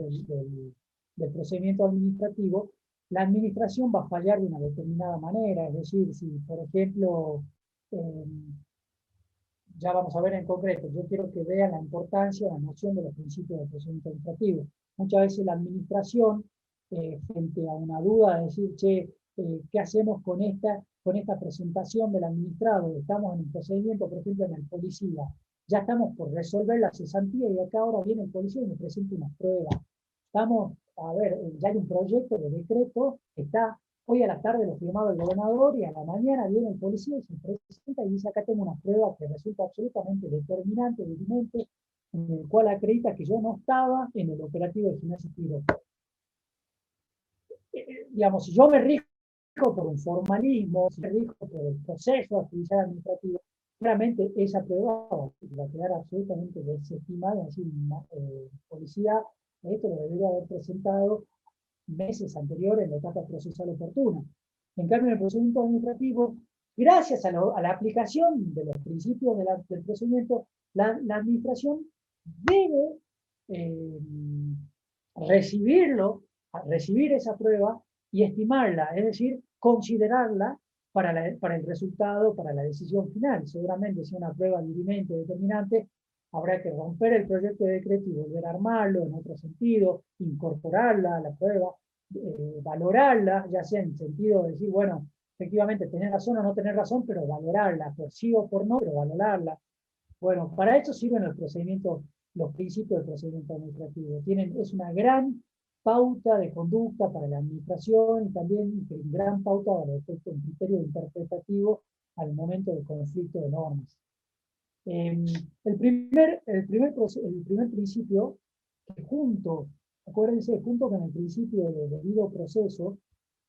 del procedimiento administrativo, la administración va a fallar de una determinada manera. Es decir, si por ejemplo, ya vamos a ver en concreto, yo quiero que vean la importancia, la noción de los principios del procedimiento administrativo. Muchas veces la administración, frente a una duda, de decir, che, ¿qué hacemos con esta presentación del administrado? Estamos en un procedimiento, por ejemplo, en el policía. Ya estamos por resolver la cesantía y acá ahora viene el policía y me presenta una prueba. Ya hay un proyecto de decreto que está, hoy a la tarde lo firmaba el gobernador y a la mañana viene el policía y se presenta y dice, acá tengo una prueba que resulta absolutamente determinante, dirimente, en el cual acredita que yo no estaba en el operativo de Gimnasia Tiro. Digamos, si yo me rijo por un formalismo, si me rijo por el proceso judicial administrativo, claramente esa prueba va a quedar absolutamente desestimada. Es decir, policía, esto lo debería haber presentado meses anteriores en la etapa procesal oportuna. En cambio, en el procedimiento administrativo, gracias a la aplicación de los principios del procedimiento, la administración debe recibir esa prueba y estimarla, es decir, considerarla para el resultado, para la decisión final. Seguramente si una prueba dirimente determinante, habrá que romper el proyecto de decreto y volver a armarlo en otro sentido, incorporarla a la prueba, valorarla, ya sea en sentido de decir, bueno, efectivamente tener razón o no tener razón, pero valorarla, por sí o por no, pero valorarla. Bueno, para eso sirven los procedimientos, los principios del procedimiento administrativo. Es una gran pauta de conducta para la administración y también gran pauta para un criterio interpretativo al momento del conflicto de normas. El primer principio, que acuérdense, junto con el principio de debido proceso,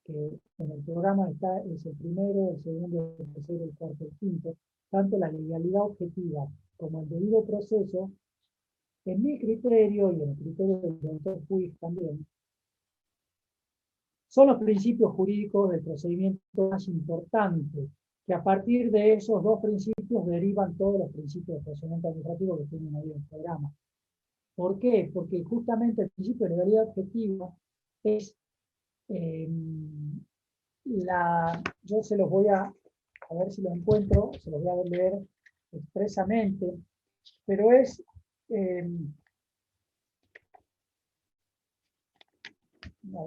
que en el programa está, es el primero, el segundo, el tercero, el cuarto, el quinto, tanto la legalidad objetiva como el debido proceso, en mi criterio y en el criterio del doctor Puig también, son los principios jurídicos del procedimiento más importantes, que a partir de esos dos principios derivan todos los principios del procedimiento administrativo que tienen ahí en el programa. ¿Por qué? Porque justamente el principio de legalidad objetiva es yo se los voy a ver si lo encuentro, se los voy a leer expresamente, pero es, a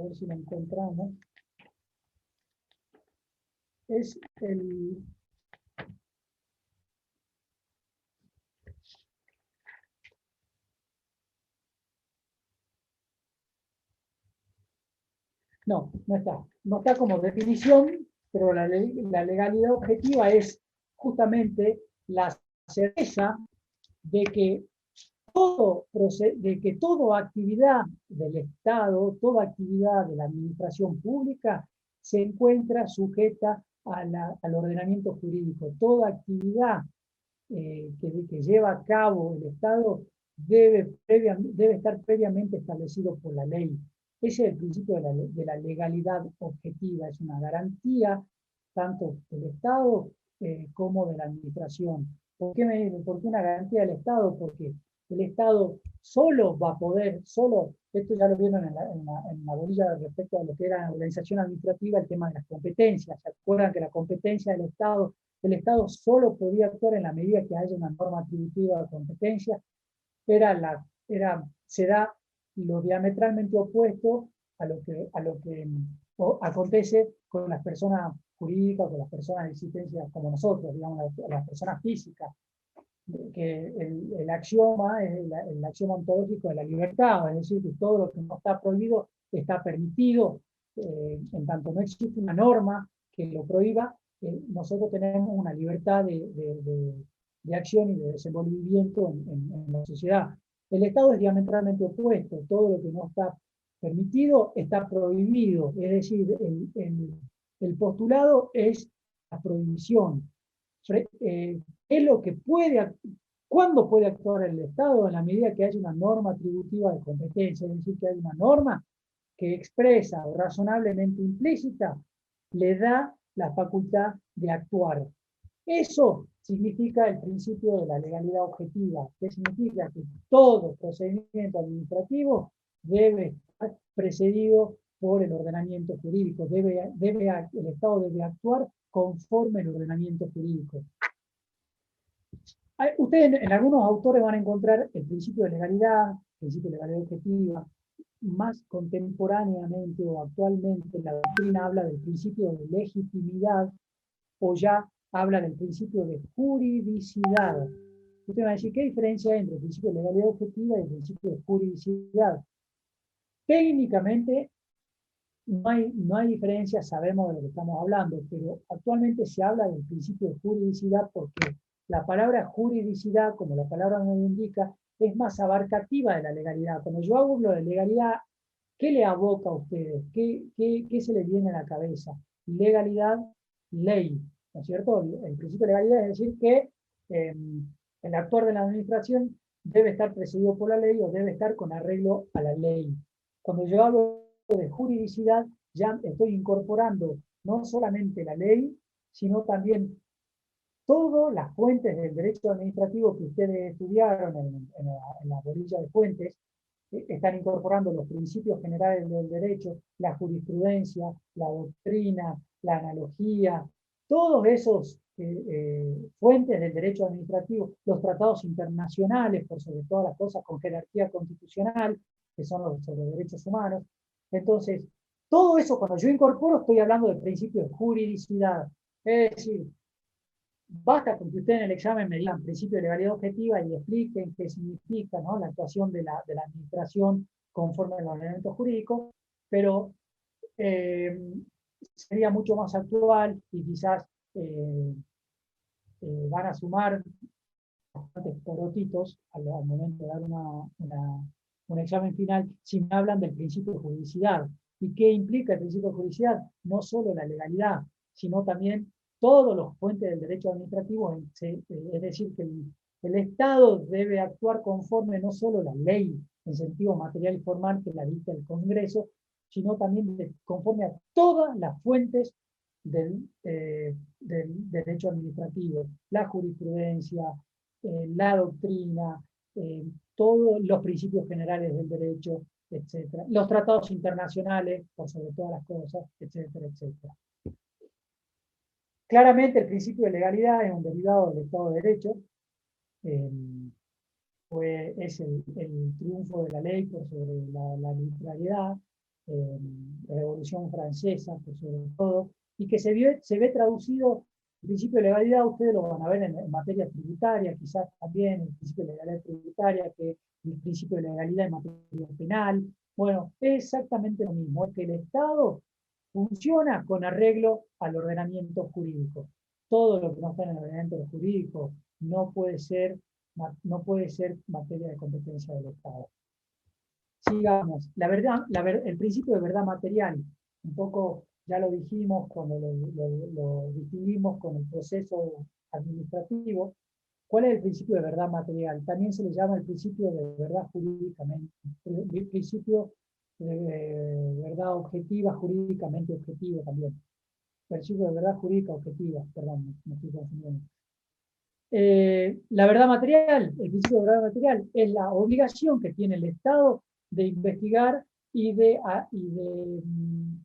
ver si lo encontramos, es no está. No está como definición, pero la legalidad objetiva es justamente la certeza de que toda actividad del Estado, toda actividad de la administración pública se encuentra sujeta al ordenamiento jurídico. Toda actividad que lleva a cabo el Estado debe estar previamente establecido por la ley. Ese es el principio de la legalidad objetiva, es una garantía tanto del Estado como de la administración. ¿Por qué una garantía del Estado? Porque el Estado solo va a poder, esto ya lo vieron en la bolilla respecto a lo que era la organización administrativa, el tema de las competencias. ¿Se acuerdan que la competencia del Estado, el Estado solo podía actuar en la medida que haya una norma atributiva de competencia? Se da lo diametralmente opuesto a lo que acontece con las personas jurídicas, con las personas de existencia como nosotros, digamos, las personas físicas, que el axioma es el axioma ontológico de la libertad, es decir, que todo lo que no está prohibido está permitido, en tanto no existe una norma que lo prohíba, nosotros tenemos una libertad de acción y de desenvolvimiento en la sociedad. El Estado es diametralmente opuesto, todo lo que no está permitido está prohibido, es decir, el postulado es la prohibición. Es lo que ¿cuándo puede actuar el Estado? En la medida que haya una norma atributiva de competencia, es decir, que hay una norma que expresa o razonablemente implícita, le da la facultad de actuar. Eso significa el principio de la legalidad objetiva, que significa que todo procedimiento administrativo debe estar precedido por el ordenamiento jurídico. El Estado debe actuar conforme al ordenamiento jurídico. Ustedes en algunos autores van a encontrar el principio de legalidad, el principio de legalidad objetiva. Más contemporáneamente o actualmente la doctrina habla del principio de legitimidad o ya habla del principio de juridicidad. Usted va a decir, ¿qué diferencia hay entre el principio de legalidad objetiva y el principio de juridicidad? Técnicamente no hay diferencia, sabemos de lo que estamos hablando, pero actualmente se habla del principio de juridicidad porque la palabra juridicidad, como la palabra nos indica, es más abarcativa de la legalidad. Cuando yo hablo de legalidad, ¿qué le aboca a ustedes? ¿Qué se les viene a la cabeza? Legalidad, ley, ¿no es cierto? El principio de legalidad es decir que el actuar de la administración debe estar presidido por la ley o debe estar con arreglo a la ley. Cuando yo hablo de juridicidad, ya estoy incorporando no solamente la ley, sino también todas las fuentes del derecho administrativo que ustedes estudiaron en la bolilla de fuentes, están incorporando los principios generales del derecho, la jurisprudencia, la doctrina, la analogía, todos esos fuentes del derecho administrativo, los tratados internacionales, por sobre todas las cosas, con jerarquía constitucional, que son los sobre derechos humanos. Entonces, todo eso, cuando yo incorporo, estoy hablando del principio de juridicidad. Es decir, basta con que ustedes en el examen me digan principio de legalidad objetiva y expliquen qué significa, ¿no?, la actuación de la administración conforme a los elementos jurídicos, pero sería mucho más actual y quizás van a sumar bastantes porotitos al momento de dar un examen final si me hablan del principio de juridicidad. ¿Y qué implica el principio de juridicidad? No solo la legalidad, sino también todos los fuentes del derecho administrativo, es decir, que el Estado debe actuar conforme no solo la ley en sentido material y formal que la dicta el Congreso, sino también conforme a todas las fuentes del derecho administrativo, la jurisprudencia, la doctrina, todos los principios generales del derecho, etcétera, los tratados internacionales, por sobre todas las cosas, etcétera, etcétera. Claramente el principio de legalidad es un derivado del Estado de Derecho, es el triunfo de la ley por sobre la arbitrariedad, la Revolución Francesa por sobre todo, y que se ve traducido. El principio de legalidad ustedes lo van a ver en materia tributaria, quizás también el principio de legalidad tributaria, que el principio de legalidad en materia penal. Bueno, es exactamente lo mismo, es que el Estado funciona con arreglo al ordenamiento jurídico. Todo lo que no está en el ordenamiento jurídico no puede ser materia de competencia del Estado. Sigamos. El principio de verdad material, un poco ya lo dijimos cuando lo distinguimos con el proceso administrativo. ¿Cuál es el principio de verdad material? También se le llama el principio de verdad jurídicamente, el principio de verdad objetiva, jurídicamente objetivo también. Principio de verdad jurídica objetiva, perdón, me estoy confundiendo. La verdad material, el principio de verdad material, es la obligación que tiene el Estado de investigar y de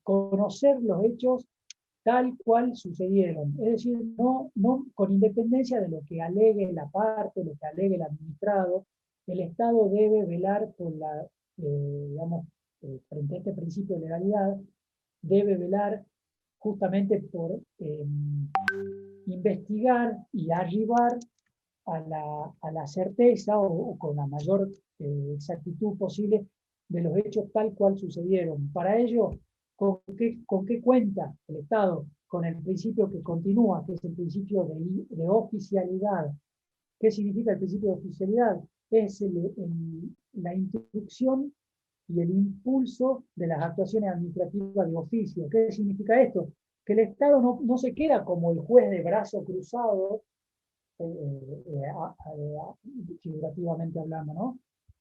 conocer los hechos tal cual sucedieron. Es decir, no con independencia de lo que alegue la parte, lo que alegue el administrado, el Estado debe velar por frente a este principio de legalidad, debe velar justamente por investigar y arribar a la certeza o con la mayor exactitud posible de los hechos tal cual sucedieron. Para ello, ¿con qué cuenta el Estado? Con el principio que continúa, que es el principio de oficialidad. ¿Qué significa el principio de oficialidad? Es la instrucción y el impulso de las actuaciones administrativas de oficio. ¿Qué significa esto? Que el Estado no se queda como el juez de brazo cruzado, figurativamente hablando, ¿no?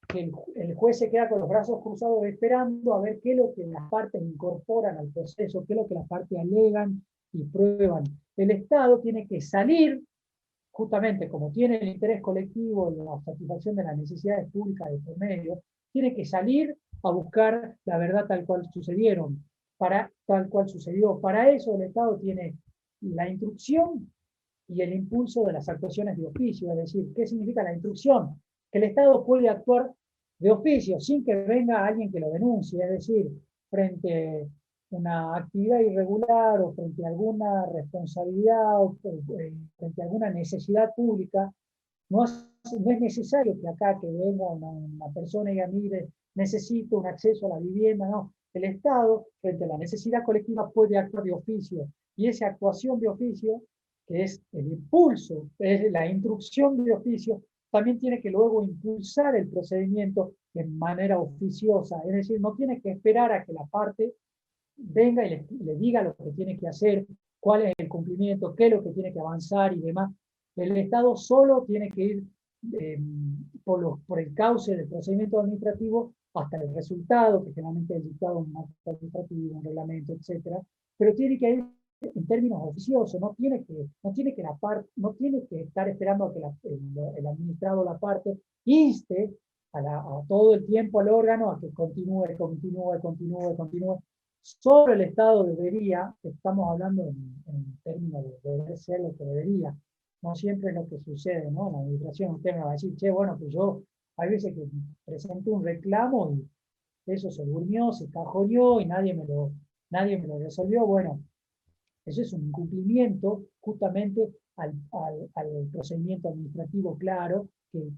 Que el juez se queda con los brazos cruzados esperando a ver qué es lo que las partes incorporan al proceso, qué es lo que las partes alegan y prueban. El Estado tiene que salir, justamente como tiene el interés colectivo y la satisfacción de las necesidades públicas de por medio, tiene que salir a buscar la verdad tal cual sucedieron, tal cual sucedió. Para eso el Estado tiene la instrucción y el impulso de las actuaciones de oficio. Es decir, ¿qué significa la instrucción? Que el Estado puede actuar de oficio sin que venga alguien que lo denuncie, es decir, frente a una actividad irregular o frente a alguna responsabilidad o frente a alguna necesidad pública, no es necesario que acá que venga una persona y diga, mire, necesito un acceso a la vivienda, no. El Estado, frente a la necesidad colectiva, puede actuar de oficio, y esa actuación de oficio, que es el impulso, es la instrucción de oficio, también tiene que luego impulsar el procedimiento de manera oficiosa, es decir, no tiene que esperar a que la parte venga y le diga lo que tiene que hacer, cuál es el cumplimiento, qué es lo que tiene que avanzar y demás. El Estado solo tiene que ir por el cauce del procedimiento administrativo hasta el resultado, que generalmente es dictado en un acto administrativo, un reglamento, etcétera, pero tiene que ir en términos oficiosos, no tiene que estar esperando a que el administrado o la parte inste a todo el tiempo al órgano a que continúe. Solo el Estado debería, estamos hablando en términos de deber ser lo que debería, no siempre es lo que sucede, ¿no? En la administración usted me va a decir, che, bueno, pues yo, hay veces que presento un reclamo y eso se durmió, se cajoneó y nadie me lo resolvió. Bueno, eso es un incumplimiento justamente al procedimiento administrativo claro, que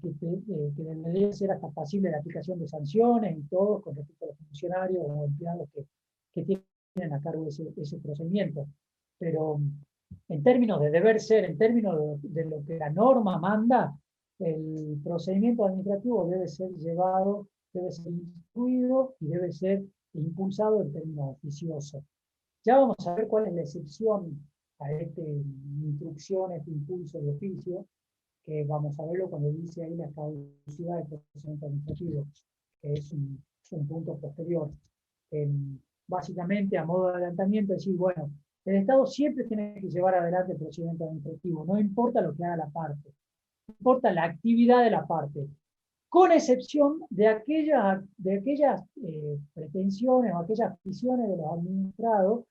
debería ser hasta pasible de aplicación de sanciones y todo con respecto a los funcionarios o empleados que tienen a cargo ese procedimiento. Pero en términos de deber ser, en términos de lo que la norma manda, el procedimiento administrativo debe ser llevado, debe ser instruido y debe ser impulsado en términos oficiosos. Ya vamos a ver cuál es la excepción a esta instrucción, este impulso de oficio, que vamos a verlo cuando dice ahí la caducidad del procedimiento administrativo, que es un punto posterior. Básicamente, a modo de adelantamiento, decir, bueno, el Estado siempre tiene que llevar adelante el procedimiento administrativo, no importa lo que haga la parte, no importa la actividad de la parte, con excepción de aquellas pretensiones o aquellas aficiones de los administrados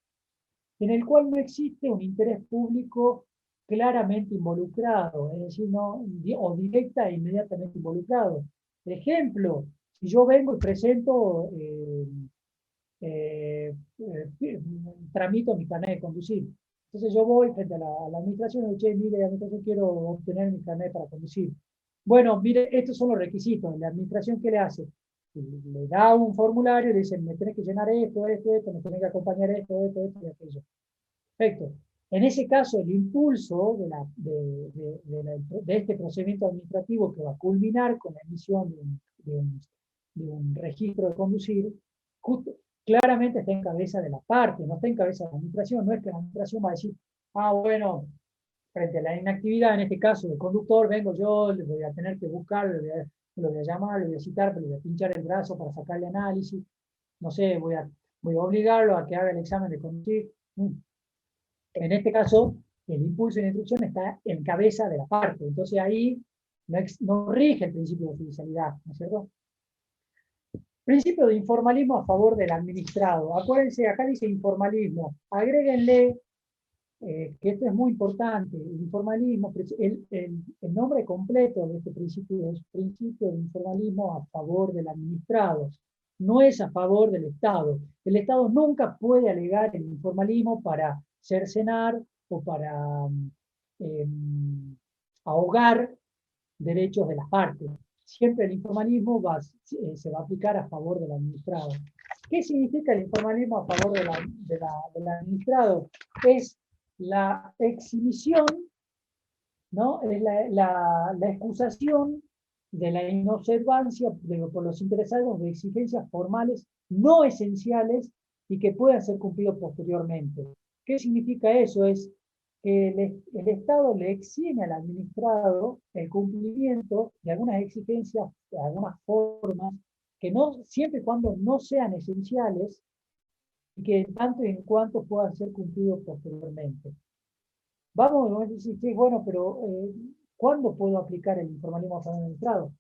en el cual no existe un interés público claramente involucrado, es decir, no, o directa e inmediatamente involucrado. Por ejemplo, si yo vengo y presento, tramito mi carnet de conducir, entonces yo voy frente a la administración y digo, che, mire, administración, quiero obtener mi carnet para conducir. Bueno, mire, estos son los requisitos. La administración, ¿qué le hace? Le da un formulario y le dice, me tenés que llenar esto, me tenés que acompañar esto y aquello. Perfecto. En ese caso, el impulso de este procedimiento administrativo que va a culminar con la emisión de un registro de conducir, justo, claramente está en cabeza de la parte, no está en cabeza de la administración. No es que la administración va a decir, ah, bueno, frente a la inactividad, en este caso del conductor, vengo yo, le voy a tener que buscar, lo voy a llamar, le voy a citar, le voy a pinchar el brazo para sacarle análisis, no sé, voy a obligarlo a que haga el examen de conducir. En este caso, el impulso y la instrucción está en cabeza de la parte. Entonces ahí no rige el principio de oficialidad, ¿no es cierto? Principio de informalismo a favor del administrado. Acuérdense, acá dice informalismo. Agréguenle, que esto es muy importante, el informalismo, el nombre completo de este principio es principio de informalismo a favor del administrado. No es a favor del Estado. El Estado nunca puede alegar el informalismo para cercenar o para eh, ahogar derechos de las partes. Siempre el informalismo se va a aplicar a favor del administrado. ¿Qué significa el informalismo a favor del administrado? Es la exhibición, ¿no? Es la excusación de la inobservancia por los interesados de exigencias formales no esenciales y que puedan ser cumplidos posteriormente. ¿Qué significa eso? Es que el Estado le exime al administrado el cumplimiento de algunas exigencias, de algunas formas, que no, siempre y cuando no sean esenciales, y que tanto y en cuanto puedan ser cumplidos posteriormente. Vamos a decir, sí, bueno, pero ¿cuándo puedo aplicar el informalismo a favor del administrado?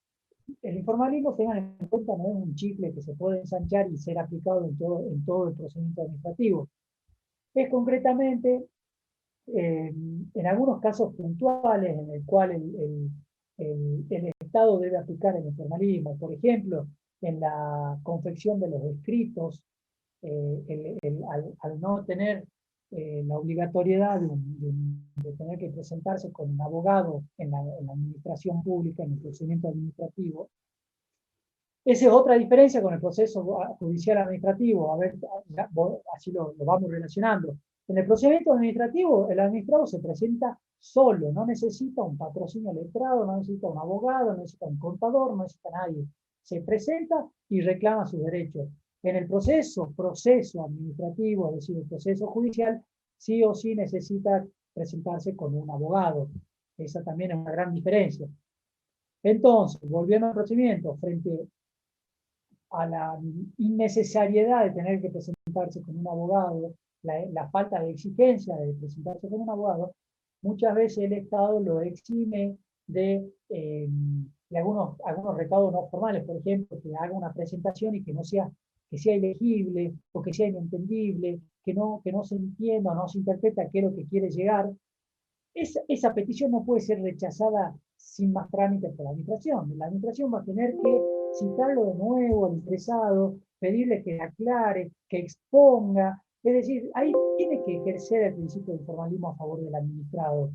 El informalismo, tengan en cuenta, no es un chicle que se puede ensanchar y ser aplicado en todo el procedimiento administrativo. Es concretamente, en algunos casos puntuales, en el cual el Estado debe aplicar el informalismo. Por ejemplo, en la confección de los escritos, al no tener la obligatoriedad de tener que presentarse con un abogado en la administración pública, en el procedimiento administrativo. Esa es otra diferencia con el proceso judicial administrativo. A ver, así lo vamos relacionando. En el procedimiento administrativo, el administrado se presenta solo, no necesita un patrocinio letrado, no necesita un abogado, no necesita un contador, no necesita nadie. Se presenta y reclama sus derechos. En el proceso administrativo, es decir, el proceso judicial, sí o sí necesita presentarse con un abogado. Esa también es una gran diferencia. Entonces, volviendo al procedimiento, frente a la innecesariedad de tener que presentarse con un abogado, la falta de exigencia de presentarse con un abogado, muchas veces el Estado lo exime de y algunos recaudos no formales, por ejemplo, que haga una presentación y que sea ilegible o que sea inentendible, que no se entienda o no se interpreta a qué es lo que quiere llegar, esa petición no puede ser rechazada sin más trámites por la administración. La administración va a tener que citarlo de nuevo al interesado, pedirle que aclare, que exponga. Es decir, ahí tiene que ejercer el principio de formalismo a favor del administrado.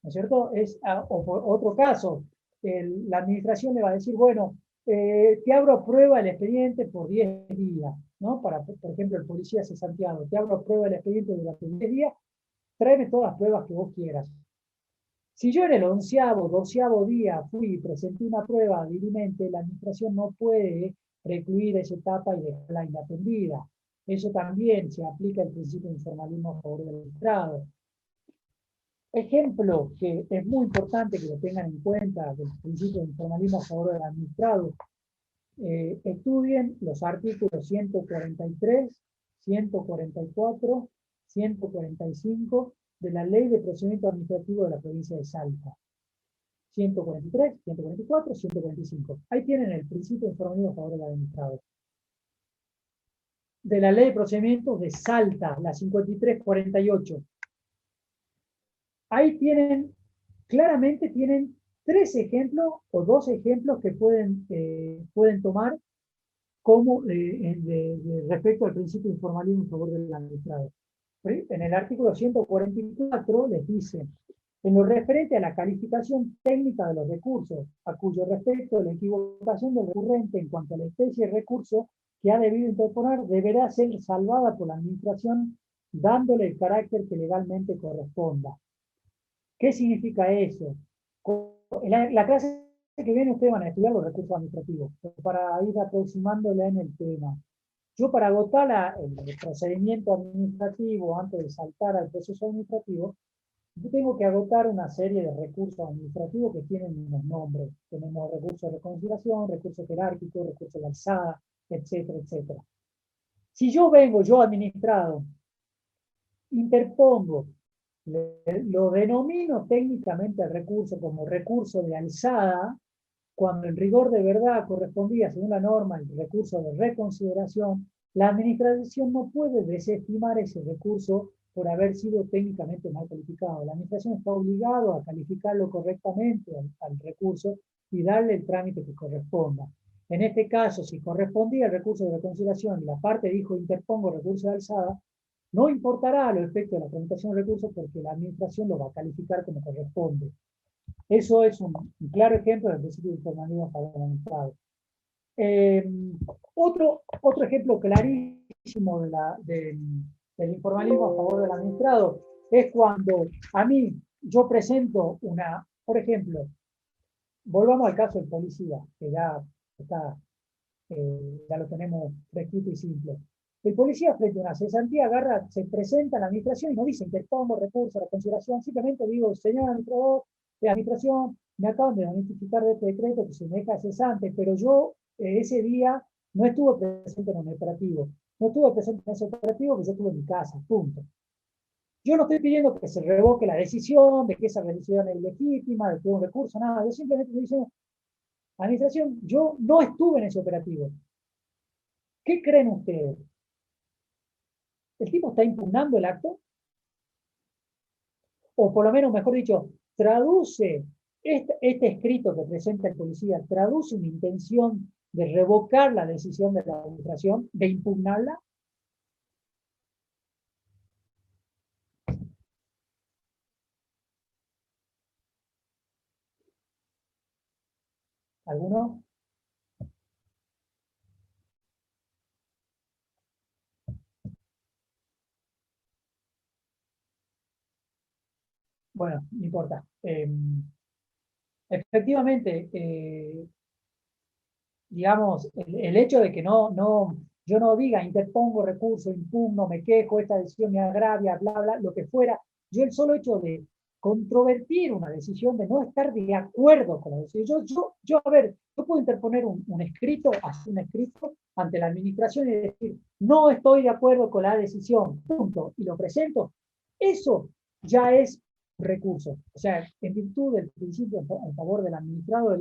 ¿No es cierto? O por otro caso, la administración le va a decir, bueno, te abro a prueba el expediente por 10 días, ¿no? Por ejemplo, el policía cesanteado, te abro a prueba el expediente durante 10 días, tráeme todas las pruebas que vos quieras. Si yo en el 11º, 12º día fui y presenté una prueba dilimente, la administración no puede recluir esa etapa y dejarla inatendida. Eso también se aplica el principio de informalismo a favor del Estado. Ejemplo que es muy importante que lo tengan en cuenta del principio de informalismo a favor del administrado. Estudien los artículos 143, 144, 145 de la Ley de Procedimiento Administrativo de la provincia de Salta. 143, 144, 145. Ahí tienen el principio de informalismo a favor del administrado. De la Ley de Procedimientos de Salta, la 5348. Ahí claramente tienen 3 ejemplos o 2 ejemplos que pueden tomar como respecto al principio de informalismo en favor del administrado. En el artículo 144 les dice, en lo referente a la calificación técnica de los recursos, a cuyo respecto la equivocación del recurrente en cuanto a la especie de recurso que ha debido interponer deberá ser salvada por la administración dándole el carácter que legalmente corresponda. ¿Qué significa eso? En la clase que viene ustedes van a estudiar los recursos administrativos, para ir aproximándole en el tema. Yo para agotar el procedimiento administrativo, antes de saltar al proceso administrativo, yo tengo que agotar una serie de recursos administrativos que tienen unos nombres. Tenemos recursos de reconsideración, recursos jerárquicos, recursos de alzada, etcétera, etcétera. Si yo administrado, interpongo, lo denomino técnicamente el recurso como recurso de alzada, cuando en rigor de verdad correspondía, según la norma, el recurso de reconsideración, la administración no puede desestimar ese recurso por haber sido técnicamente mal calificado. La administración está obligada a calificarlo correctamente al recurso y darle el trámite que corresponda. En este caso, si correspondía el recurso de reconsideración y la parte dijo interpongo recurso de alzada, no importará los efectos de la tramitación del recurso porque la administración lo va a calificar como corresponde. Eso es un claro ejemplo del principio de informalismo a favor del administrado. Otro ejemplo clarísimo del informalismo a favor del administrado es cuando yo presento por ejemplo, volvamos al caso del policía, que ya lo tenemos fresquito y simple. El policía frente a una cesantía se presenta a la administración y no dice interpongo recurso a la consideración, simplemente digo, señor administrador de administración, me acaban de notificar de este decreto que se me deja cesante, pero yo ese día no estuve presente en un operativo. No estuve presente en ese operativo porque yo estuve en mi casa, punto. Yo no estoy pidiendo que se revoque la decisión, de que esa decisión es legítima, de que un recurso, nada. Yo simplemente estoy diciendo, administración, yo no estuve en ese operativo. ¿Qué creen ustedes? ¿El tipo está impugnando el acto? O por lo menos, mejor dicho, traduce este escrito que presenta el policía, traduce una intención de revocar la decisión de la administración, de impugnarla. ¿Alguno? Bueno, no importa. Efectivamente, digamos, el hecho de que yo no diga interpongo recurso, impugno, me quejo, esta decisión me agravia, bla, bla, lo que fuera, yo el solo hecho de controvertir una decisión, de no estar de acuerdo con la decisión, yo puedo interponer un escrito ante la administración y decir, no estoy de acuerdo con la decisión, punto, y lo presento, eso ya es recurso. O sea, en virtud del principio en favor del administrado,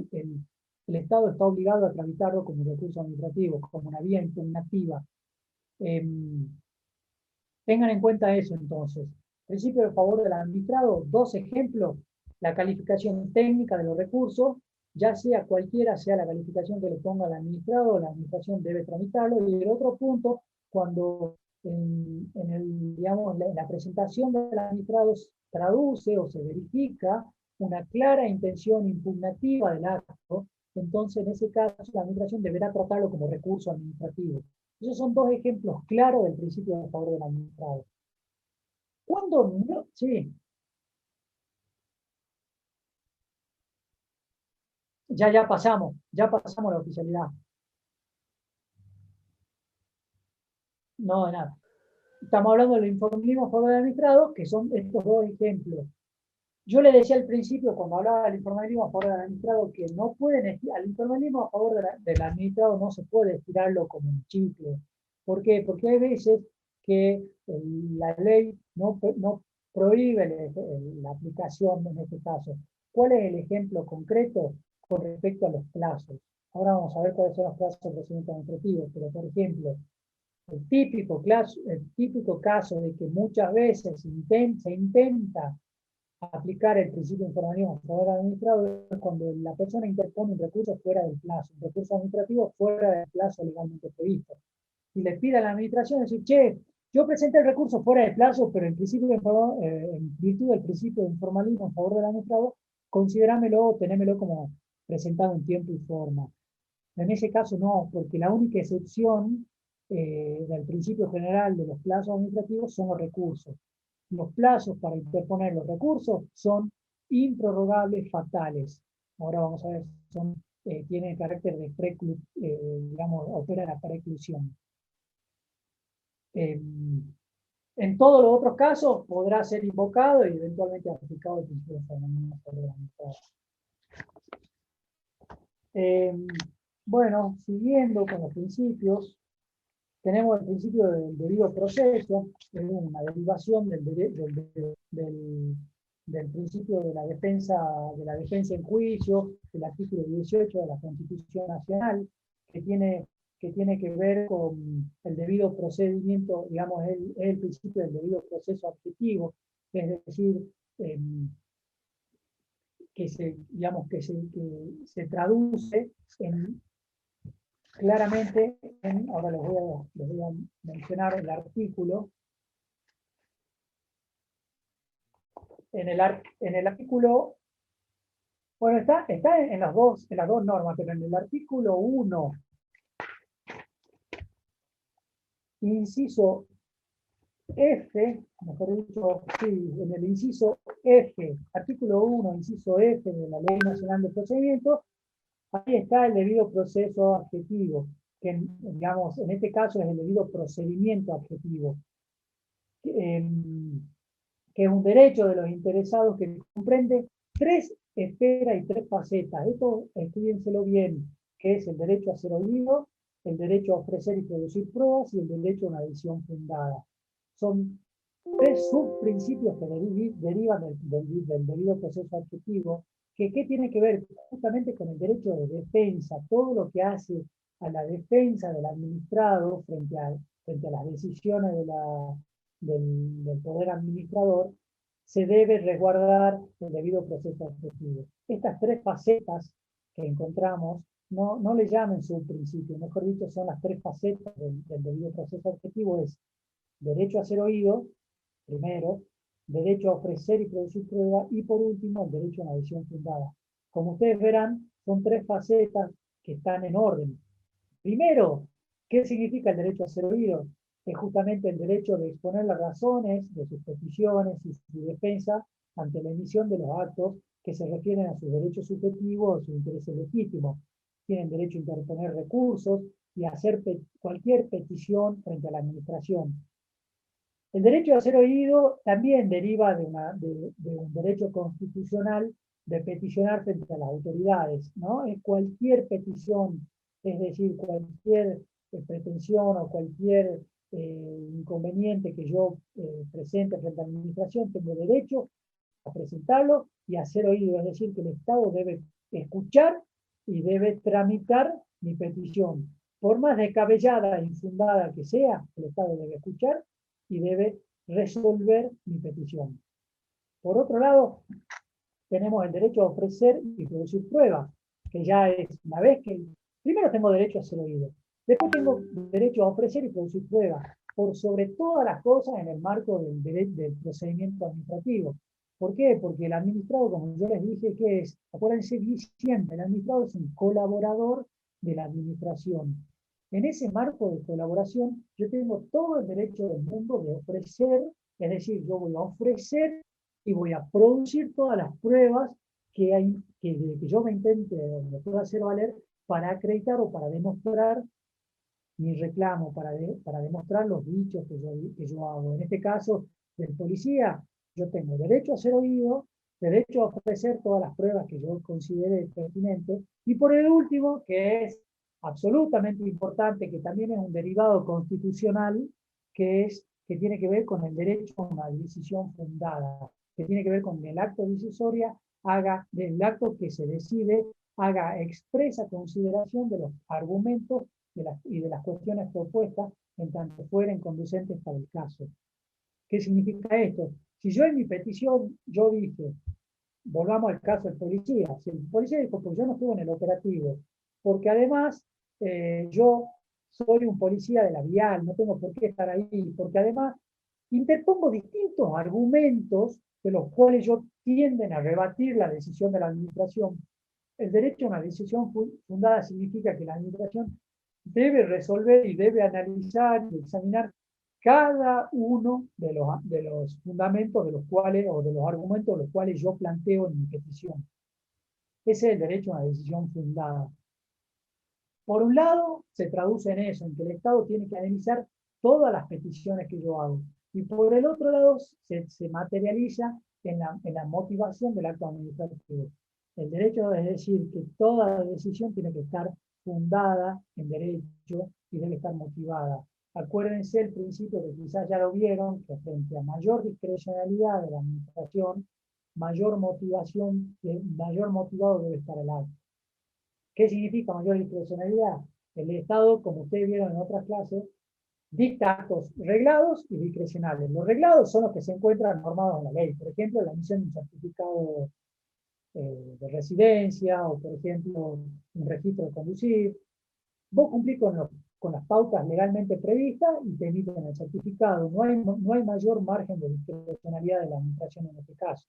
el Estado está obligado a tramitarlo como recurso administrativo, como una vía impugnativa. Tengan en cuenta eso entonces. Principio de favor del administrado, dos ejemplos: la calificación técnica de los recursos, ya sea cualquiera sea la calificación que le ponga al administrado, la administración debe tramitarlo. Y el otro punto, cuando digamos, en la presentación del administrado traduce o se verifica una clara intención impugnativa del acto, entonces en ese caso la administración deberá tratarlo como recurso administrativo. Esos son dos ejemplos claros del principio de favor del administrado. ¿Cuándo no? Sí, ya pasamos la oficialidad. No, de nada. Estamos hablando del informalismo a favor del administrado, que son estos dos ejemplos. Yo le decía al principio, cuando hablaba del informalismo a favor del administrado, que no pueden, al informalismo a favor del administrado no se puede estirarlo como un chicle. ¿Por qué? Porque hay veces que la ley no prohíbe la aplicación en este caso. ¿Cuál es el ejemplo concreto con respecto a los plazos? Ahora vamos a ver cuáles son los plazos de procedimiento administrativo, pero por ejemplo, el típico caso de que muchas veces se intenta aplicar el principio de informalismo a favor del administrado es cuando la persona interpone un recurso fuera del plazo, un recurso administrativo fuera del plazo legalmente previsto. Y le pide a la administración decir, che, yo presenté el recurso fuera del plazo, pero en virtud del principio de informalismo a favor del administrado, considerámelo, tenémelo como presentado en tiempo y forma. En ese caso no, porque la única excepción del principio general de los plazos administrativos son los recursos. Los plazos para interponer los recursos son improrrogables fatales. Ahora vamos a ver, tienen carácter de digamos, opera la preclusión. En todos los otros casos podrá ser invocado y eventualmente aplicado el principio de formalidad sobre la mitad. Bueno, siguiendo con los principios, tenemos el principio del debido proceso, que es una derivación del principio de la defensa en juicio, del artículo 18 de la Constitución Nacional, que tiene que ver con el debido procedimiento, digamos, es el principio del debido proceso adjetivo, es decir, que se traduce claramente ahora les voy a mencionar el artículo. En el artículo, bueno, está en las dos normas, pero en el artículo 1, inciso F, mejor dicho, sí, en el inciso F, artículo 1, inciso F de la Ley Nacional de Procedimiento, ahí está el debido proceso adjetivo, que digamos, en este caso es el debido procedimiento adjetivo, que es un derecho de los interesados que comprende tres esferas y tres facetas. Esto estudiénselo bien, que es el derecho a ser oído, el derecho a ofrecer y producir pruebas y el derecho a una decisión fundada. Son tres subprincipios que derivan del debido proceso adjetivo, que ¿qué tiene que ver? Justamente con el derecho de defensa, todo lo que hace a la defensa del administrado frente a las decisiones del poder administrador, se debe resguardar el debido proceso adjetivo. Estas tres facetas que encontramos, no le llamen subprincipio, mejor dicho, son las tres facetas del debido proceso adjetivo: es derecho a ser oído, primero, derecho a ofrecer y producir prueba, y por último, el derecho a una decisión fundada. Como ustedes verán, son tres facetas que están en orden. Primero, ¿qué significa el derecho a ser oído? Es justamente el derecho de exponer las razones de sus peticiones y su defensa ante la emisión de los actos que se refieren a sus derechos subjetivos o sus intereses legítimos. Tienen derecho a interponer recursos y a hacer cualquier petición frente a la administración. El derecho a ser oído también deriva de un derecho constitucional de peticionar frente a las autoridades, ¿no? Es cualquier petición, es decir, cualquier pretensión o cualquier inconveniente que yo presente frente a la administración, tengo derecho a presentarlo y a ser oído, es decir, que el Estado debe escuchar y debe tramitar mi petición. Por más descabellada e infundada que sea, el Estado debe escuchar y debe resolver mi petición. Por otro lado, tenemos el derecho a ofrecer y producir pruebas, que ya es una vez que... Primero tengo derecho a ser oído, después tengo derecho a ofrecer y producir pruebas, por sobre todas las cosas en el marco del procedimiento administrativo. ¿Por qué? Porque el administrado, como yo les dije, ¿qué es? Acuérdense siempre, el administrado es un colaborador de la administración. En ese marco de colaboración, yo tengo todo el derecho del mundo de ofrecer, es decir, yo voy a ofrecer y voy a producir todas las pruebas que yo me intente o me pueda hacer valer para acreditar o para demostrar mi reclamo, para demostrar los dichos que yo hago. En este caso, del policía, yo tengo derecho a ser oído, derecho a ofrecer todas las pruebas que yo considere pertinentes, y por el último, que es absolutamente importante, que también es un derivado constitucional, que tiene que ver con el derecho a una decisión fundada, que tiene que ver con el acto decisoria, del acto que se decide, haga expresa consideración de los argumentos y de las cuestiones propuestas en tanto fueren conducentes para el caso. ¿Qué significa esto? Si yo en mi petición, yo dije, volvamos al caso del policía, si el policía dijo, pues yo no estuve en el operativo, porque además yo soy un policía de la vial, no tengo por qué estar ahí, porque además interpongo distintos argumentos de los cuales yo tienden a rebatir la decisión de la administración. El derecho a una decisión fundada significa que la administración debe resolver y debe analizar y examinar cada uno de los fundamentos de los cuales, o de los argumentos de los cuales yo planteo en mi petición. Ese es el derecho a una decisión fundada. Por un lado, se traduce en eso, en que el Estado tiene que analizar todas las peticiones que yo hago. Y por el otro lado, se materializa en la motivación del acto administrativo. El derecho es decir que toda decisión tiene que estar fundada en derecho y debe estar motivada. Acuérdense el principio que quizás ya lo vieron, que frente a mayor discrecionalidad de la administración, mayor motivación, mayor motivado debe estar el acto. ¿Qué significa mayor discrecionalidad? El Estado, como ustedes vieron en otras clases, dicta actos reglados y discrecionales. Los reglados son los que se encuentran normados en la ley. Por ejemplo, la emisión de un certificado de residencia o, por ejemplo, un registro de conducir. Vos cumplís con las pautas legalmente previstas y te emiten el certificado. No hay mayor margen de discrecionalidad de la administración en este caso.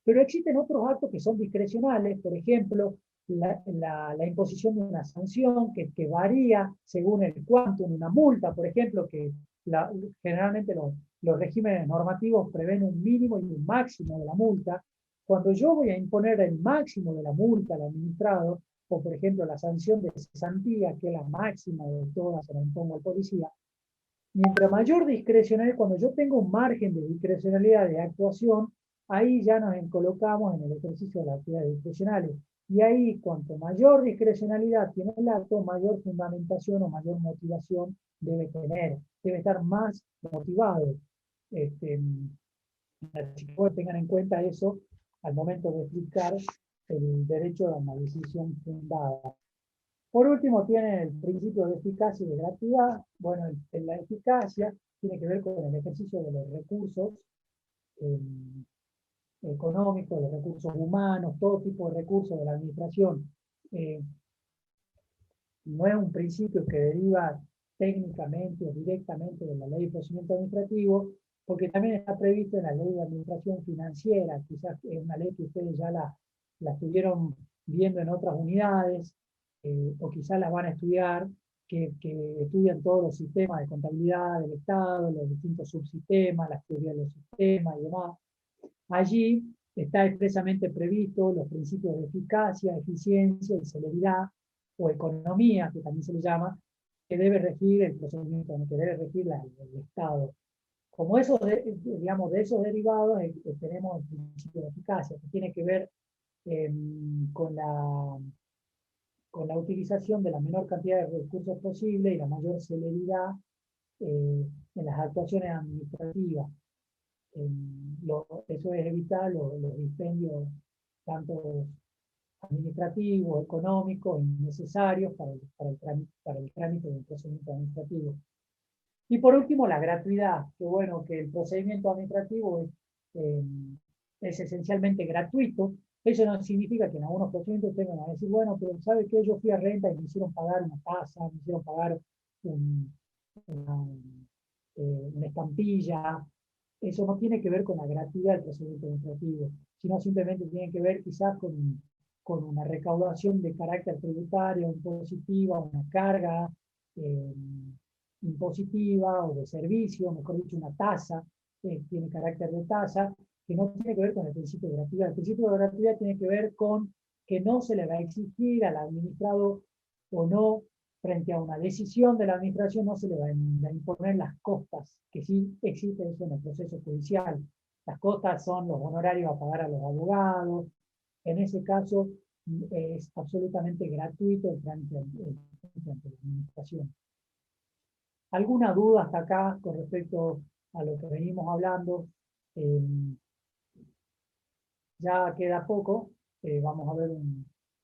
Pero existen otros actos que son discrecionales, por ejemplo, la imposición de una sanción que varía según el quantum, una multa, por ejemplo, que generalmente los regímenes normativos prevén un mínimo y un máximo de la multa. Cuando yo voy a imponer el máximo de la multa al administrado, o por ejemplo la sanción de cesantía, que es la máxima de todas, se la impongo al policía, mientras mayor discrecionalidad, cuando yo tengo un margen de discrecionalidad de actuación, ahí ya nos colocamos en el ejercicio de las actividades discrecionales. Y ahí, cuanto mayor discrecionalidad tiene el acto, mayor fundamentación o mayor motivación debe tener. Debe estar más motivado. Así que tengan en cuenta eso al momento de explicar el derecho a una decisión fundada. Por último, tiene el principio de eficacia y de gratuidad. Bueno, en la eficacia tiene que ver con el ejercicio de los recursos eh, económicos, los recursos humanos, todo tipo de recursos de la administración. Eh, no es un principio que deriva técnicamente o directamente de la ley de procedimiento administrativo, porque también está previsto en la ley de administración financiera, quizás es una ley que ustedes ya la estuvieron viendo en otras unidades, o quizás las van a estudiar, que estudian todos los sistemas de contabilidad del Estado, los distintos subsistemas, las teorías de los sistemas y demás. Allí está expresamente previsto los principios de eficacia, eficiencia y celeridad, o economía, que también se le llama, que debe regir el procedimiento, que debe regir el Estado. Como esos, digamos, de esos derivados tenemos el principio de eficacia, que tiene que ver con la utilización de la menor cantidad de recursos posible y la mayor celeridad en las actuaciones administrativas. Eso es evitar los dispendios tanto administrativos, económicos, necesarios para el trámite del procedimiento administrativo. Y por último, la gratuidad, que bueno, que el procedimiento administrativo es esencialmente gratuito. Eso no significa que en algunos procedimientos tengan a decir, bueno, pero ¿sabe qué? Yo fui a renta y me hicieron pagar una tasa, me hicieron pagar una, una estampilla. Eso no tiene que ver con la gratuidad del procedimiento administrativo, sino simplemente tiene que ver quizás con una recaudación de carácter tributario, impositiva, una carga impositiva o de servicio, mejor dicho, una tasa, tiene carácter de tasa, que no tiene que ver con el principio de gratuidad. El principio de gratuidad tiene que ver con que no se le va a exigir al administrado o no, frente a una decisión de la administración, no se le va a imponer las costas, que sí existe eso en el proceso judicial. Las costas son los honorarios a pagar a los abogados. En ese caso, es absolutamente gratuito el trámite ante la administración. ¿Alguna duda hasta acá con respecto a lo que venimos hablando? Ya queda poco, vamos a ver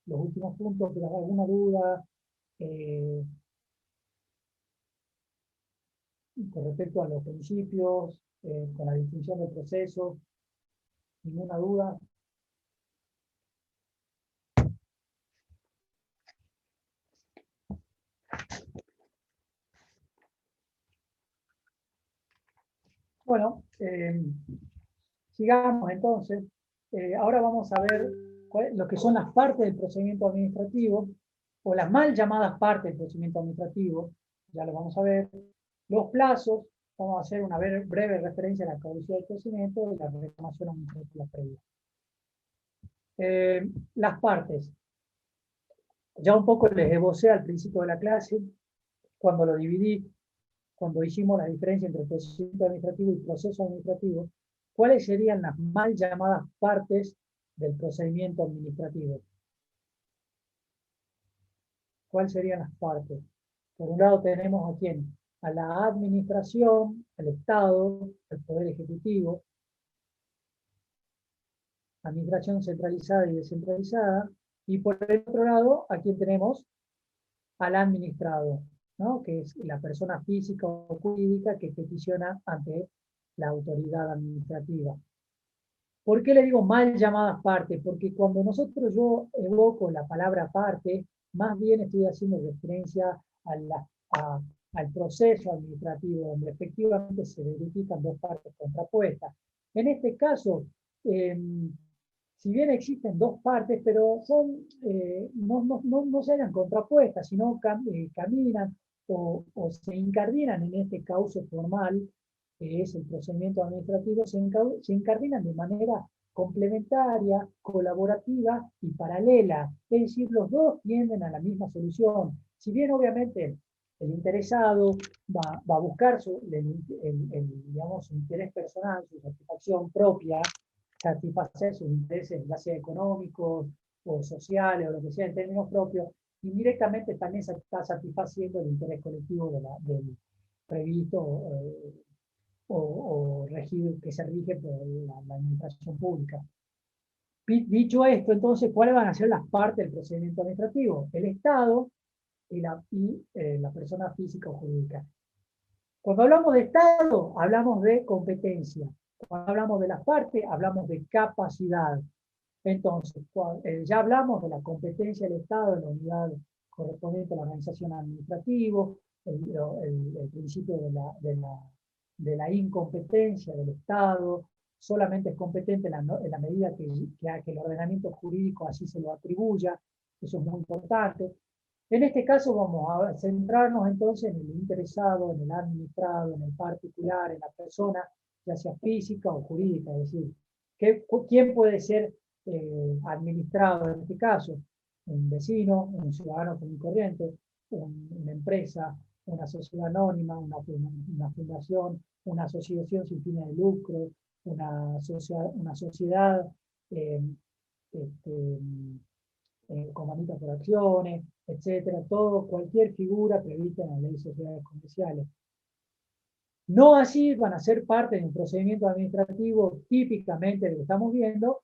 los últimos puntos, pero ¿alguna duda con respecto a los principios, con la distinción del proceso? ¿Ninguna duda? Bueno, sigamos entonces. Ahora vamos a ver lo que son las partes del procedimiento administrativo, o las mal llamadas partes del procedimiento administrativo, ya lo vamos a ver. Los plazos, vamos a hacer una breve referencia a la caducidad del procedimiento y la reclamación administrativa previa. Las partes. Ya un poco les esbocé al principio de la clase, cuando lo dividí, cuando hicimos la diferencia entre procedimiento administrativo y proceso administrativo, ¿cuáles serían las mal llamadas partes del procedimiento administrativo? ¿Cuáles serían las partes? Por un lado tenemos a quién, a la administración, al Estado, al Poder Ejecutivo, administración centralizada y descentralizada, y por el otro lado, a quién tenemos, al administrado, ¿no? Que es la persona física o jurídica que peticiona ante la autoridad administrativa. ¿Por qué le digo mal llamadas partes? Porque cuando yo evoco la palabra parte, más bien estoy haciendo referencia al proceso administrativo, donde efectivamente se verifican dos partes contrapuestas. En este caso, si bien existen dos partes, pero no se hayan contrapuestas, sino caminan o se incardinan en este cauce formal, que es el procedimiento administrativo, se incardinan de manera complementaria, colaborativa y paralela. Es decir, los dos tienden a la misma solución. Si bien obviamente el interesado va a buscar digamos, su interés personal, su satisfacción propia, satisfacer sus intereses, ya sea económicos o sociales o lo que sea en términos propios, indirectamente también se está satisfaciendo el interés colectivo del previsto o regido, que se rige por la administración pública. Dicho esto, entonces, ¿cuáles van a ser las partes del procedimiento administrativo? El Estado y la persona física o jurídica. Cuando hablamos de Estado, hablamos de competencia. Cuando hablamos de las partes, hablamos de capacidad. Entonces, ya hablamos de la competencia del Estado en la unidad correspondiente a la organización administrativa, el principio de la incompetencia del Estado, solamente es competente en la medida que el ordenamiento jurídico así se lo atribuya, eso es muy importante. En este caso vamos a centrarnos entonces en el interesado, en el administrado, en el particular, en la persona, ya sea física o jurídica, es decir, ¿quién puede ser administrado en este caso? Un vecino, un ciudadano común y corriente, una empresa, una sociedad anónima, una fundación, una asociación sin fines de lucro, una sociedad comanita por acciones, etcétera, cualquier figura prevista en la ley de sociedades comerciales. No así van a ser parte de un procedimiento administrativo típicamente lo que estamos viendo,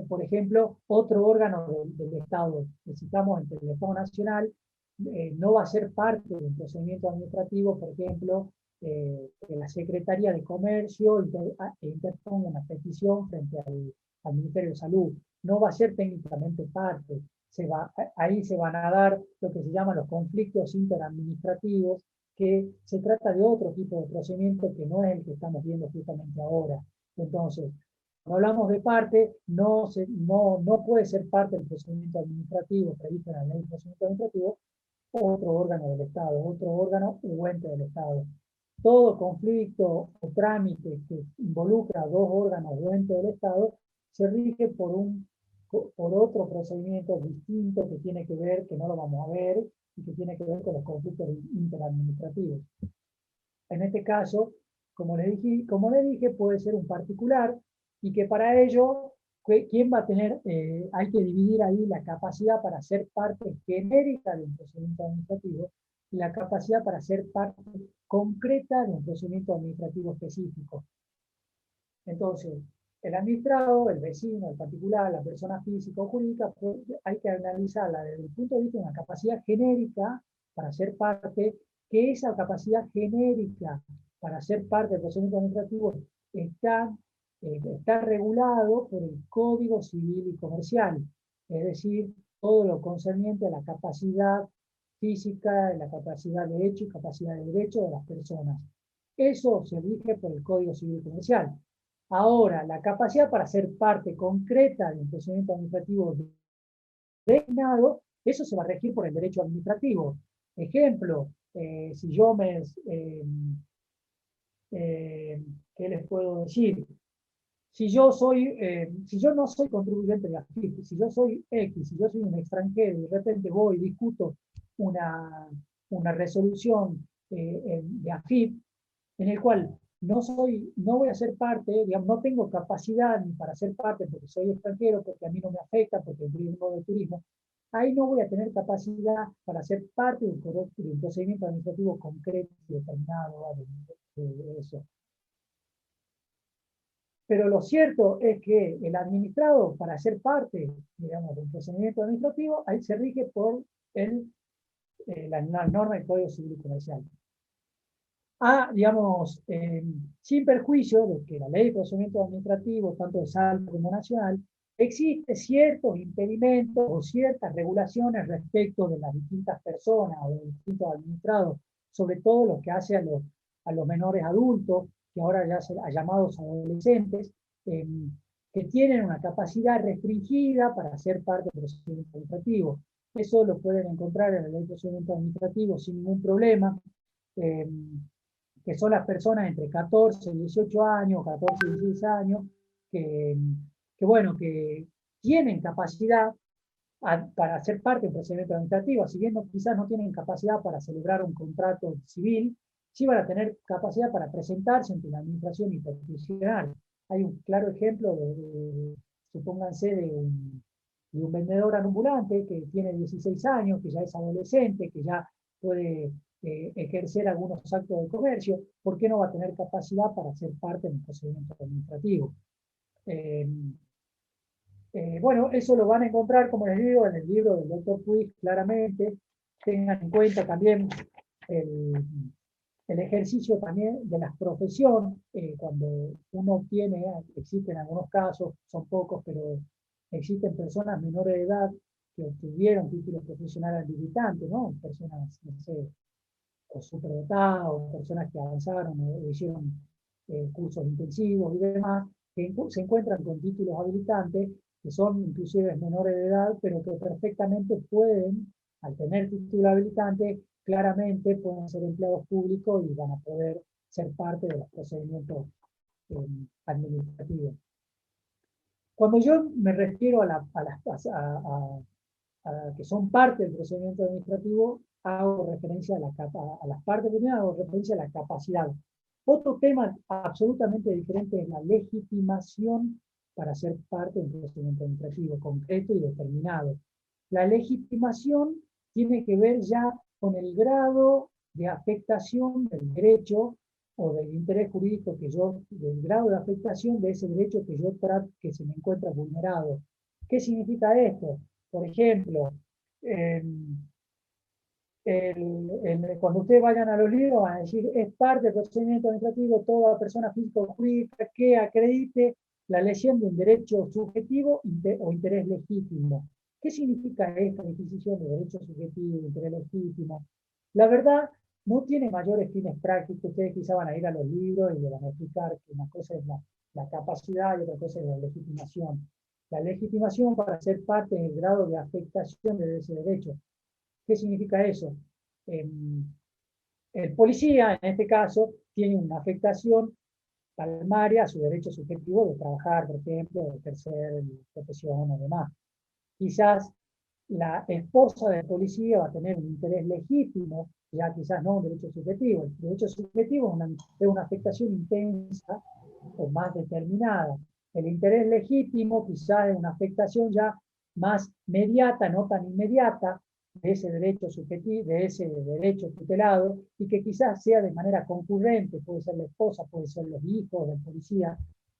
por ejemplo, otro órgano del Estado. Necesitamos entre el Estado Nacional, no va a ser parte del procedimiento administrativo, por ejemplo, que la Secretaría de Comercio interponga una petición frente al Ministerio de Salud. No va a ser técnicamente parte. Ahí se van a dar lo que se llaman los conflictos interadministrativos, que se trata de otro tipo de procedimiento que no es el que estamos viendo justamente ahora. Entonces, cuando hablamos de parte, no puede ser parte del procedimiento administrativo previsto en la ley de procedimiento administrativo otro órgano del Estado, otro órgano u ente del Estado. Todo conflicto o trámite que involucra a dos órganos o entes del Estado se rige por otro procedimiento distinto que tiene que ver, que no lo vamos a ver, y que tiene que ver con los conflictos interadministrativos. En este caso, como le dije, puede ser un particular y que para ello, ¿quién va a tener? Hay que dividir ahí la capacidad para ser parte genérica de un procedimiento administrativo y la capacidad para ser parte concreta de un procedimiento administrativo específico. Entonces, el administrado, el vecino, el particular, la persona física o jurídica, pues, hay que analizarla desde el punto de vista de una capacidad genérica para ser parte, que esa capacidad genérica para ser parte del procedimiento administrativo está regulado por el Código Civil y Comercial, es decir, todo lo concerniente a la capacidad física, la capacidad de hecho y capacidad de derecho de las personas. Eso se rige por el Código Civil y Comercial. Ahora, la capacidad para ser parte concreta de un procedimiento administrativo designado, eso se va a regir por el derecho administrativo. Ejemplo, si yo ¿qué les puedo decir? Si yo no soy contribuyente de AFIP, si yo soy X, si yo soy un extranjero y de repente voy y discuto una resolución de AFIP, en el cual no voy a ser parte, digamos, no tengo capacidad ni para ser parte porque soy extranjero, porque a mí no me afecta, porque vivo de turismo, ahí no voy a tener capacidad para ser parte de un procedimiento administrativo concreto y determinado de eso. Pero lo cierto es que el administrado, para ser parte, digamos, de un procedimiento administrativo, ahí se rige por la norma del Código Civil y Comercial. Digamos, sin perjuicio de que la ley de procedimiento administrativo, tanto de saldo como nacional, existe ciertos impedimentos o ciertas regulaciones respecto de las distintas personas o de los distintos administrados, sobre todo lo que hace a los menores adultos, que ahora ya se ha llamados adolescentes, que tienen una capacidad restringida para ser parte del procedimiento administrativo. Eso lo pueden encontrar en la ley de procedimiento administrativo sin ningún problema. Que son las personas entre 14 y 18 años, 14 y 16 años, que tienen capacidad para ser parte del procedimiento administrativo, si bien quizás no tienen capacidad para celebrar un contrato civil, sí van a tener capacidad para presentarse ante la administración institucional. Hay un claro ejemplo, supónganse, de un vendedor ambulante que tiene 16 años, que ya es adolescente, que ya puede ejercer algunos actos de comercio. ¿Por qué no va a tener capacidad para ser parte del procedimiento administrativo? Bueno, eso lo van a encontrar, como les digo, en el libro del doctor Puig, claramente. Tengan en cuenta también el ejercicio también de la profesión, cuando uno existen algunos casos, son pocos, pero existen personas menores de edad que obtuvieron títulos profesionales habilitantes, ¿no? Personas, no sé, o superdotadas, o personas que avanzaron o hicieron cursos intensivos y demás, que se encuentran con títulos habilitantes, que son inclusive menores de edad, pero que perfectamente pueden, al tener título habilitante, claramente pueden ser empleados públicos y van a poder ser parte de los procedimientos administrativos. Cuando yo me refiero a que son parte del procedimiento administrativo, hago referencia a las partes, primero hago referencia a la capacidad. Otro tema absolutamente diferente es la legitimación para ser parte de un procedimiento administrativo concreto y determinado. La legitimación tiene que ver ya con el grado de afectación del derecho o del interés jurídico que yo, del grado de afectación de ese derecho que yo trato, que se me encuentra vulnerado. ¿Qué significa esto? Por ejemplo, cuando ustedes vayan a los libros van a decir, es parte del procedimiento administrativo toda persona física o jurídica que acredite la lesión de un derecho subjetivo o interés legítimo. ¿Qué significa esta distinción de derecho subjetivo e interés legítimo? La verdad, no tiene mayores fines prácticos. Ustedes quizá van a ir a los libros y le van a explicar que una cosa es la capacidad y otra cosa es la legitimación. La legitimación para ser parte del grado de afectación de ese derecho. ¿Qué significa eso? El policía, en este caso, tiene una afectación palmaria a su derecho subjetivo de trabajar, por ejemplo, de ejercer profesión o demás. Quizás la esposa del policía va a tener un interés legítimo, ya quizás no un derecho subjetivo. El derecho subjetivo es una afectación intensa o más determinada. El interés legítimo quizás es una afectación ya más mediata, no tan inmediata, de ese derecho subjetivo, de ese derecho tutelado, y que quizás sea de manera concurrente, puede ser la esposa, puede ser los hijos del policía.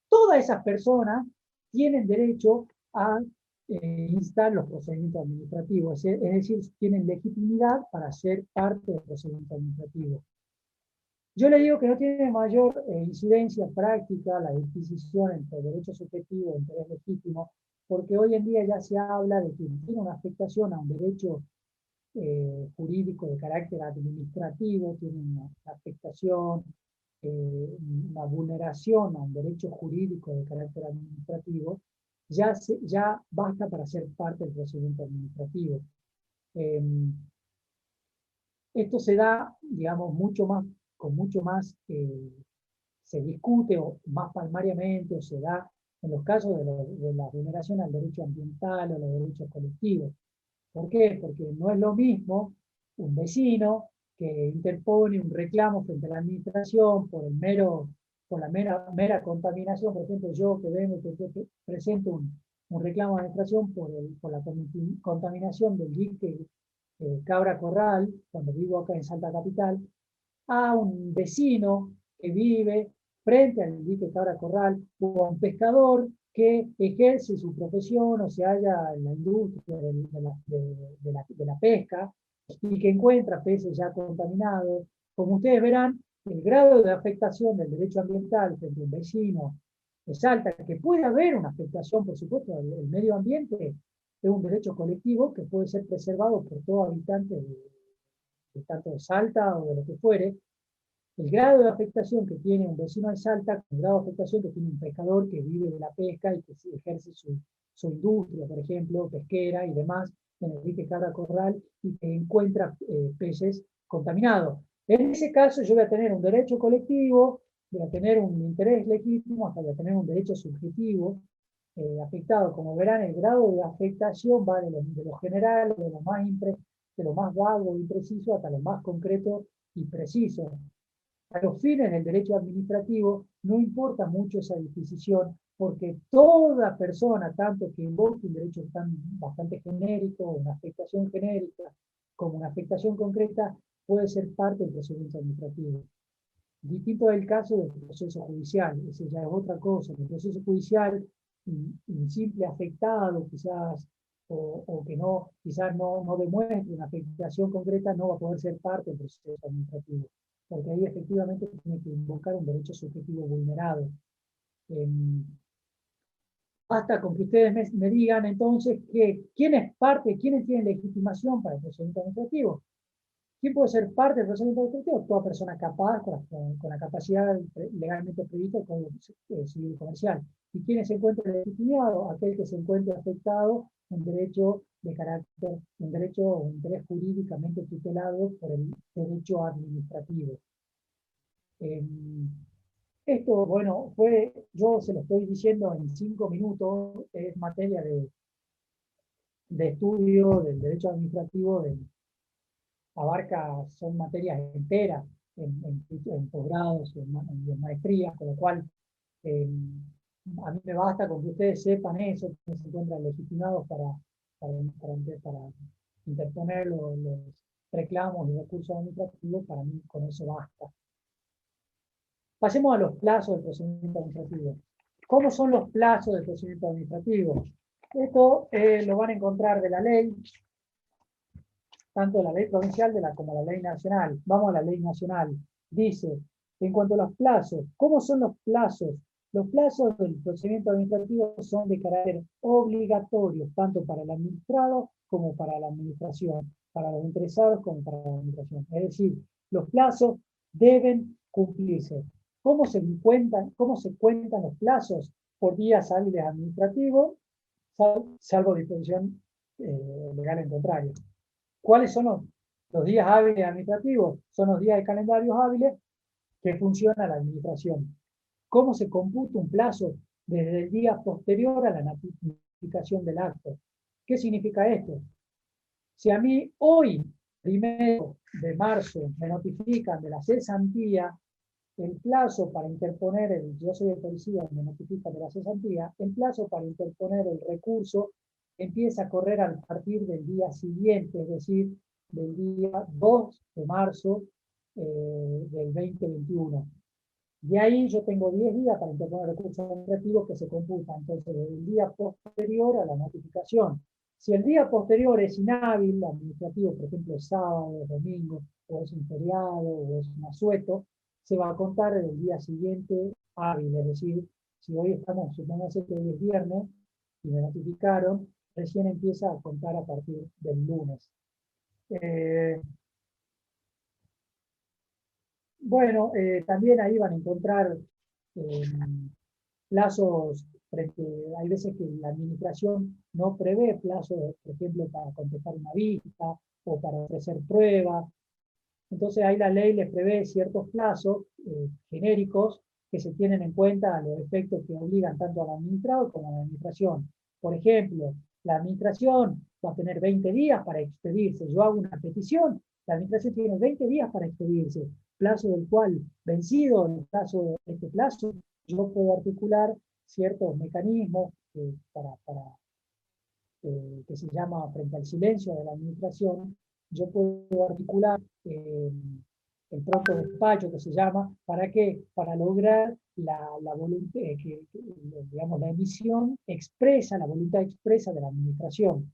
Todas esas personas tienen derecho a instar los procedimientos administrativos, es decir, tienen legitimidad para ser parte del procedimiento administrativo. Yo le digo que no tiene mayor incidencia práctica la disquisición entre derecho subjetivo e interés legítimo, porque hoy en día ya se habla de que tiene una afectación a un derecho jurídico de carácter administrativo, tiene una afectación, una vulneración a un derecho jurídico de carácter administrativo, ya basta para ser parte del procedimiento administrativo. Eh, Esto se da, digamos, con mucho más, se discute o más palmariamente o se da en los casos de la vulneración al derecho ambiental o los derechos colectivos. ¿Por qué? Porque no es lo mismo un vecino que interpone un reclamo frente a la administración por la mera contaminación. Por ejemplo, yo que vengo que presento un reclamo a la administración por la contaminación del dique Cabra Corral, cuando vivo acá en Salta Capital, a un vecino que vive frente al dique Cabra Corral o a un pescador que ejerce su profesión o se halla en la industria de la pesca y que encuentra peces ya contaminados. Como ustedes verán, el grado de afectación del derecho ambiental frente a un vecino es alta, que puede haber una afectación, por supuesto, del medio ambiente, es un derecho colectivo que puede ser preservado por todo habitante de tanto de Salta o de lo que fuere. El grado de afectación que tiene un vecino de Salta, el grado de afectación que tiene un pescador que vive de la pesca y que ejerce su industria, por ejemplo, pesquera y demás, en el dique Cabra Corral y que encuentra peces contaminados. En ese caso yo voy a tener un derecho colectivo, voy a tener un interés legítimo, hasta voy a tener un derecho subjetivo afectado. Como verán, el grado de afectación va de lo general, de lo más vago y preciso, hasta lo más concreto y preciso. A los fines del derecho administrativo no importa mucho esa disquisición, porque toda persona, tanto que invoque un derecho bastante genérico, una afectación genérica, como una afectación concreta, puede ser parte del procedimiento administrativo. Distinto es el caso del proceso judicial, ese ya es otra cosa. En el proceso judicial, un simple afectado, quizás, o que no, quizás no demuestre una afectación concreta, no va a poder ser parte del proceso administrativo, porque ahí efectivamente tiene que invocar un derecho subjetivo vulnerado. Hasta con que ustedes me digan entonces que quién es parte, quiénes tienen legitimación para el procedimiento administrativo. ¿Quién puede ser parte del procedimiento administrativo? Toda persona capaz, con la capacidad legalmente prevista del Código Civil y Comercial. ¿Y quién se encuentra legitimado? Aquel que se encuentre afectado un derecho de carácter, un derecho o un interés jurídicamente tutelado por el derecho administrativo. Esto, bueno, yo se lo estoy diciendo en 5 minutos, es materia de estudio del derecho administrativo abarca, son materias enteras en posgrados y en maestrías, con lo cual a mí me basta con que ustedes sepan eso, que se encuentran legitimados para interponer los reclamos y recursos administrativos, para mí con eso basta. Pasemos a los plazos del procedimiento administrativo. ¿Cómo son los plazos del procedimiento administrativo? Esto lo van a encontrar de la ley, tanto de la ley provincial como la ley nacional. Vamos a la ley nacional. Dice, en cuanto a los plazos, ¿cómo son los plazos? Los plazos del procedimiento administrativo son de carácter obligatorio, tanto para el administrado como para la administración, para los interesados como para la administración. Es decir, los plazos deben cumplirse. ¿Cómo se cuentan los plazos? Por días hábiles administrativos, salvo disposición legal en contrario. ¿Cuáles son los días hábiles administrativos? Son los días de calendarios hábiles que funciona la administración. ¿Cómo se computa un plazo? Desde el día posterior a la notificación del acto. ¿Qué significa esto? Si a mí hoy, 1 de marzo, me notifican de la cesantía, el plazo para interponer, yo soy el policía, me notifican de la cesantía, el plazo para interponer el recurso empieza a correr a partir del día siguiente, es decir, del día 2 de marzo del 2021. De ahí yo tengo 10 días para interponer el recurso administrativo que se computa entonces desde el día posterior a la notificación. Si el día posterior es inhábil, administrativo, por ejemplo, es sábado, es domingo, o es un feriado, o es un asueto, se va a contar desde el día siguiente hábil, es decir, si hoy estamos, supongamos que hoy es viernes, y me notificaron, recién empieza a contar a partir del lunes. Bueno, también ahí van a encontrar plazos, hay veces que la administración no prevé plazos, por ejemplo, para contestar una vista o para ofrecer pruebas. Entonces ahí la ley les prevé ciertos plazos genéricos que se tienen en cuenta a los efectos que obligan tanto al administrado como a la administración. Por ejemplo, la administración va a tener 20 días para expedirse. Yo hago una petición, la administración tiene 20 días para expedirse, plazo del cual, vencido el plazo, este plazo, yo puedo articular ciertos mecanismos que se llama frente al silencio de la administración. Yo puedo articular el pronto despacho que se llama, ¿para qué? Para lograr la voluntad, digamos, la emisión expresa, la voluntad expresa de la administración.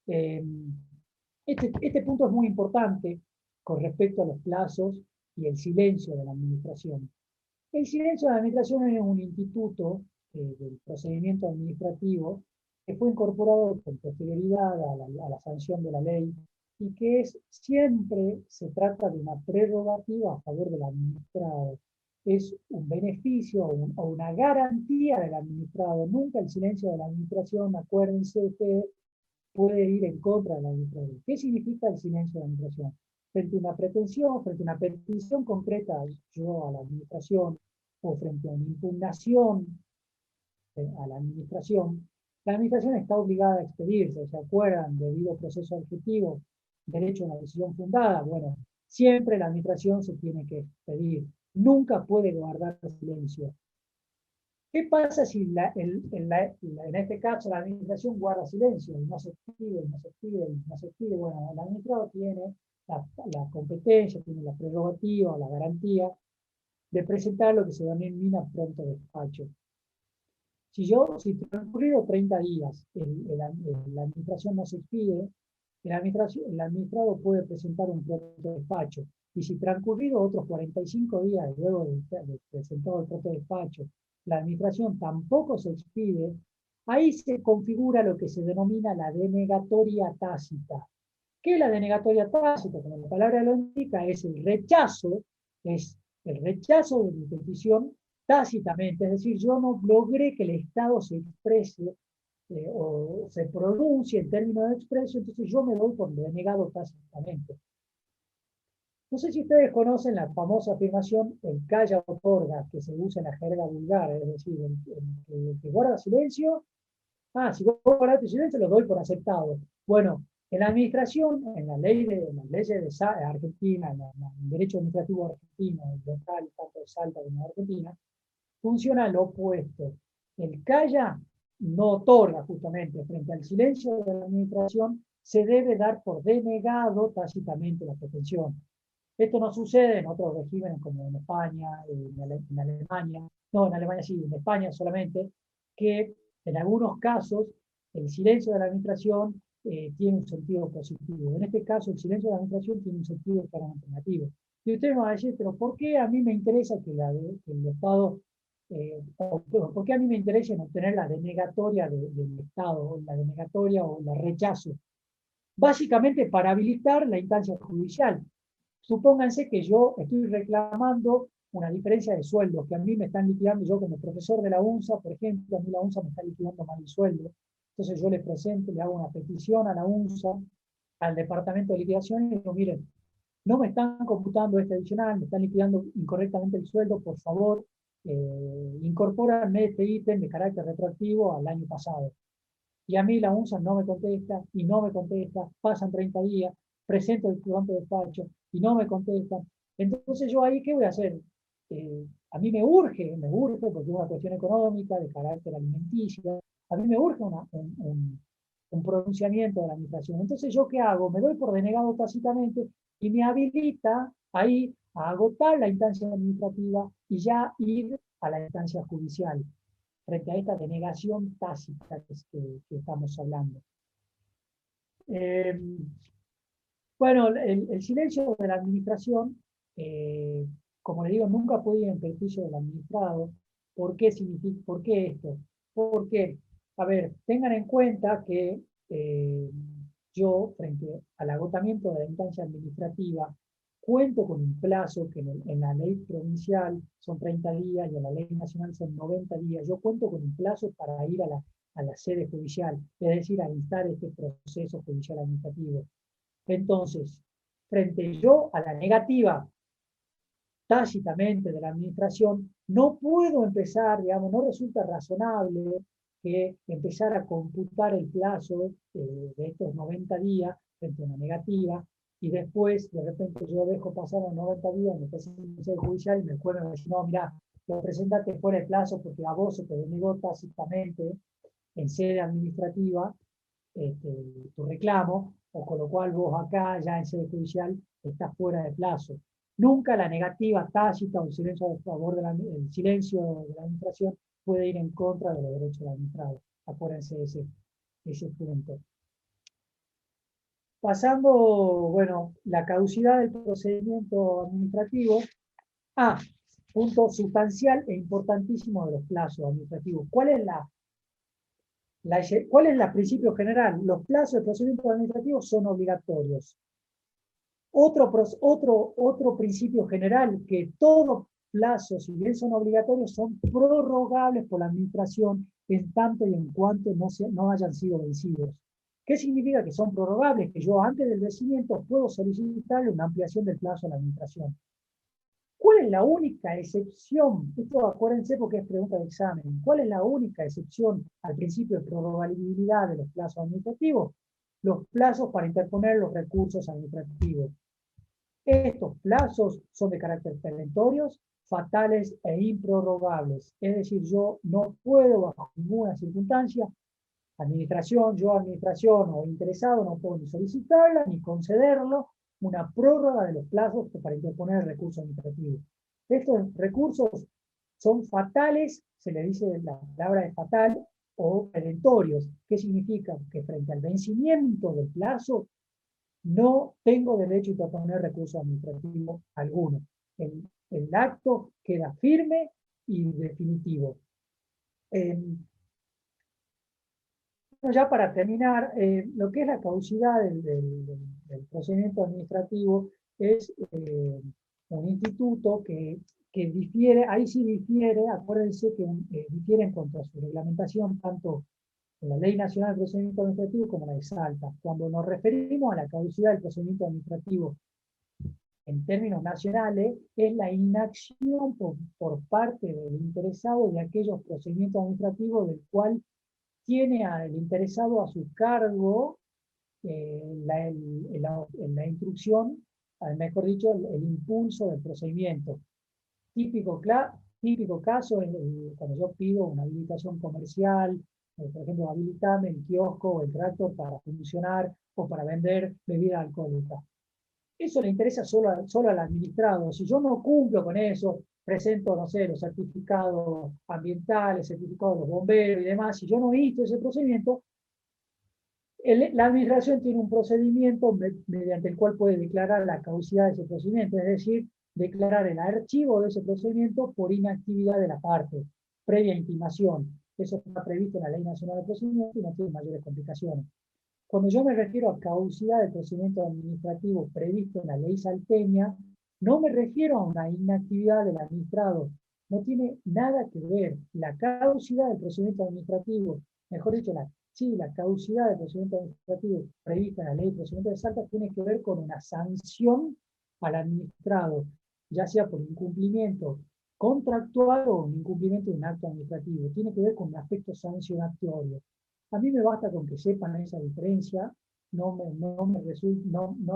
Este punto es muy importante con respecto a los plazos y el silencio de la administración. El silencio de la administración es un instituto del procedimiento administrativo que fue incorporado con posterioridad a la sanción de la ley y que siempre se trata de una prerrogativa a favor del administrado. Es un beneficio o una garantía del administrado. Nunca el silencio de la administración, acuérdense ustedes, puede ir en contra del administrador. ¿Qué significa el silencio de la administración? Frente a una pretensión, frente a una petición concreta yo a la administración o frente a una impugnación a la administración está obligada a expedirse. ¿Se acuerdan? Debido proceso objetivo, derecho a una decisión fundada. Bueno, siempre la administración se tiene que expedir. Nunca puede guardar silencio. ¿Qué pasa si en este caso la administración guarda silencio y no se expide, no se expide, no se expide? Bueno, el administrador tiene la competencia, tiene la prerrogativa, la garantía de presentar lo que se denomina pronto despacho. Si transcurrido 30 días la administración no se expide, el administrado puede presentar un pronto despacho. Y si transcurrido otros 45 días luego de presentado el pronto despacho, la administración tampoco se expide, ahí se configura lo que se denomina la denegatoria tácita. ¿Qué es la denegatoria tácita? Como la palabra lo indica, es el rechazo de mi petición tácitamente, es decir, yo no logré que el Estado se exprese o se pronuncie en términos de expreso, entonces yo me doy por denegado tácitamente. No sé si ustedes conocen la famosa afirmación, el calla otorga, que se usa en la jerga vulgar, es decir, el que guarda silencio, si vos guardaste silencio, lo doy por aceptado. Bueno, en la administración, en las leyes de Argentina, en el derecho administrativo argentino, el local, tanto de Salta como de Argentina, funciona lo opuesto. El calla no otorga justamente frente al silencio de la administración, se debe dar por denegado tácitamente la pretensión. Esto no sucede en otros regímenes como en España, en Alemania, no, en Alemania sí, en España solamente, que en algunos casos el silencio de la administración tiene un sentido positivo. En este caso, el silencio de la administración tiene un sentido claramente negativo. Y usted me va a decir, pero ¿por qué a mí me interesa que el Estado, por qué a mí me interesa en obtener la denegatoria del Estado, la denegatoria o el rechazo? Básicamente para habilitar la instancia judicial. Supónganse que yo estoy reclamando una diferencia de sueldo, que a mí me están liquidando, yo como profesor de la UNSA, por ejemplo, a mí la UNSA me está liquidando mal el sueldo. Entonces yo le presento, le hago una petición a la UNSA, al departamento de liquidación, y digo, miren, no me están computando este adicional, me están liquidando incorrectamente el sueldo, por favor, incorpóranme este ítem de carácter retroactivo al año pasado. Y a mí la UNSA no me contesta, y no me contesta, pasan 30 días, presento el pronto despacho, y no me contestan. Entonces yo ahí, ¿qué voy a hacer? A mí me urge, porque es una cuestión económica, de carácter alimenticio, a mí me urge un pronunciamiento de la administración. Entonces yo, ¿qué hago? Me doy por denegado tácitamente y me habilita ahí a agotar la instancia administrativa y ya ir a la instancia judicial frente a esta denegación tácita que estamos hablando. Eh, bueno, el silencio de la administración, eh, como le digo, nunca puede ir en perjuicio del administrado. ¿Por qué esto? Porque, a ver, tengan en cuenta que yo, frente al agotamiento de la instancia administrativa, cuento con un plazo que en la ley provincial son 30 días y en la ley nacional son 90 días. Yo cuento con un plazo para ir a la sede judicial, es decir, a instar este proceso judicial administrativo. Entonces, frente yo a la negativa tácitamente de la administración, no puedo empezar, digamos, no resulta razonable que empezar a computar el plazo de estos 90 días frente a una negativa y después, de repente, yo dejo pasar los 90 días, me presento en el judicial y me juez me dice, no, mira, lo presentaste fuera de plazo porque a vos se te denegó tácitamente en sede administrativa tu reclamo, o con lo cual vos acá, ya en sede judicial, estás fuera de plazo. Nunca la negativa tácita o el silencio a favor el silencio de la administración puede ir en contra de los derechos del administrado. Acuérdense de ese punto. Pasando, bueno, la caducidad del procedimiento administrativo. Punto sustancial e importantísimo de los plazos administrativos. ¿Cuál es ¿Cuál es el principio general? Los plazos de procedimientos administrativos son obligatorios. Otro principio general, que todos plazos, si bien son obligatorios, son prorrogables por la administración en tanto y en cuanto no hayan sido vencidos. ¿Qué significa que son prorrogables? Que yo antes del vencimiento puedo solicitarle una ampliación del plazo a la administración. ¿Cuál es la única excepción? Esto acuérdense porque es pregunta de examen. ¿Cuál es la única excepción al principio de prorrogabilidad de los plazos administrativos? Los plazos para interponer los recursos administrativos. Estos plazos son de carácter perentorios, fatales e improrrogables. Es decir, yo no puedo bajo ninguna circunstancia, administración o interesado, no puedo ni solicitarla ni concederlo una prórroga de los plazos para interponer el recurso administrativo. Estos recursos son fatales, se le dice la palabra de fatal, o perentorios. ¿Qué significa? Que frente al vencimiento del plazo no tengo derecho a interponer recurso administrativo alguno. El acto queda firme y definitivo. Ya para terminar, lo que es la caducidad del procedimiento administrativo es un instituto que difiere, ahí sí difiere, acuérdense que difiere en cuanto a su reglamentación, tanto en la Ley Nacional de Procedimiento Administrativo como la de Salta. Cuando nos referimos a la caducidad del procedimiento administrativo en términos nacionales, es la inacción por parte del interesado de aquellos procedimientos administrativos del cual tiene al interesado a su cargo la instrucción, mejor dicho, el impulso del procedimiento. Típico caso es cuando yo pido una habilitación comercial, por ejemplo, habilitame el kiosco o el tractor para funcionar o para vender bebida alcohólica. eso le interesa solo al administrado. Si yo no cumplo con eso, presento, no sé, los certificados ambientales, certificados de los bomberos y demás, si yo no hice ese procedimiento, la administración tiene un procedimiento mediante el cual puede declarar la caducidad de ese procedimiento, es decir, declarar el archivo de ese procedimiento por inactividad de la parte, previa intimación. Eso está previsto en la Ley Nacional de Procedimiento y no tiene mayores complicaciones. Cuando yo me refiero a caducidad del procedimiento administrativo previsto en la ley salteña, no me refiero a una inactividad del administrado. No tiene nada que ver. La caducidad del procedimiento administrativo, mejor dicho, la caducidad del procedimiento administrativo prevista en la ley de procedimiento de Salta tiene que ver con una sanción al administrado, ya sea por incumplimiento contractual o un incumplimiento de un acto administrativo. Tiene que ver con un aspecto sancionatorio. A mí me basta con que sepan esa diferencia, no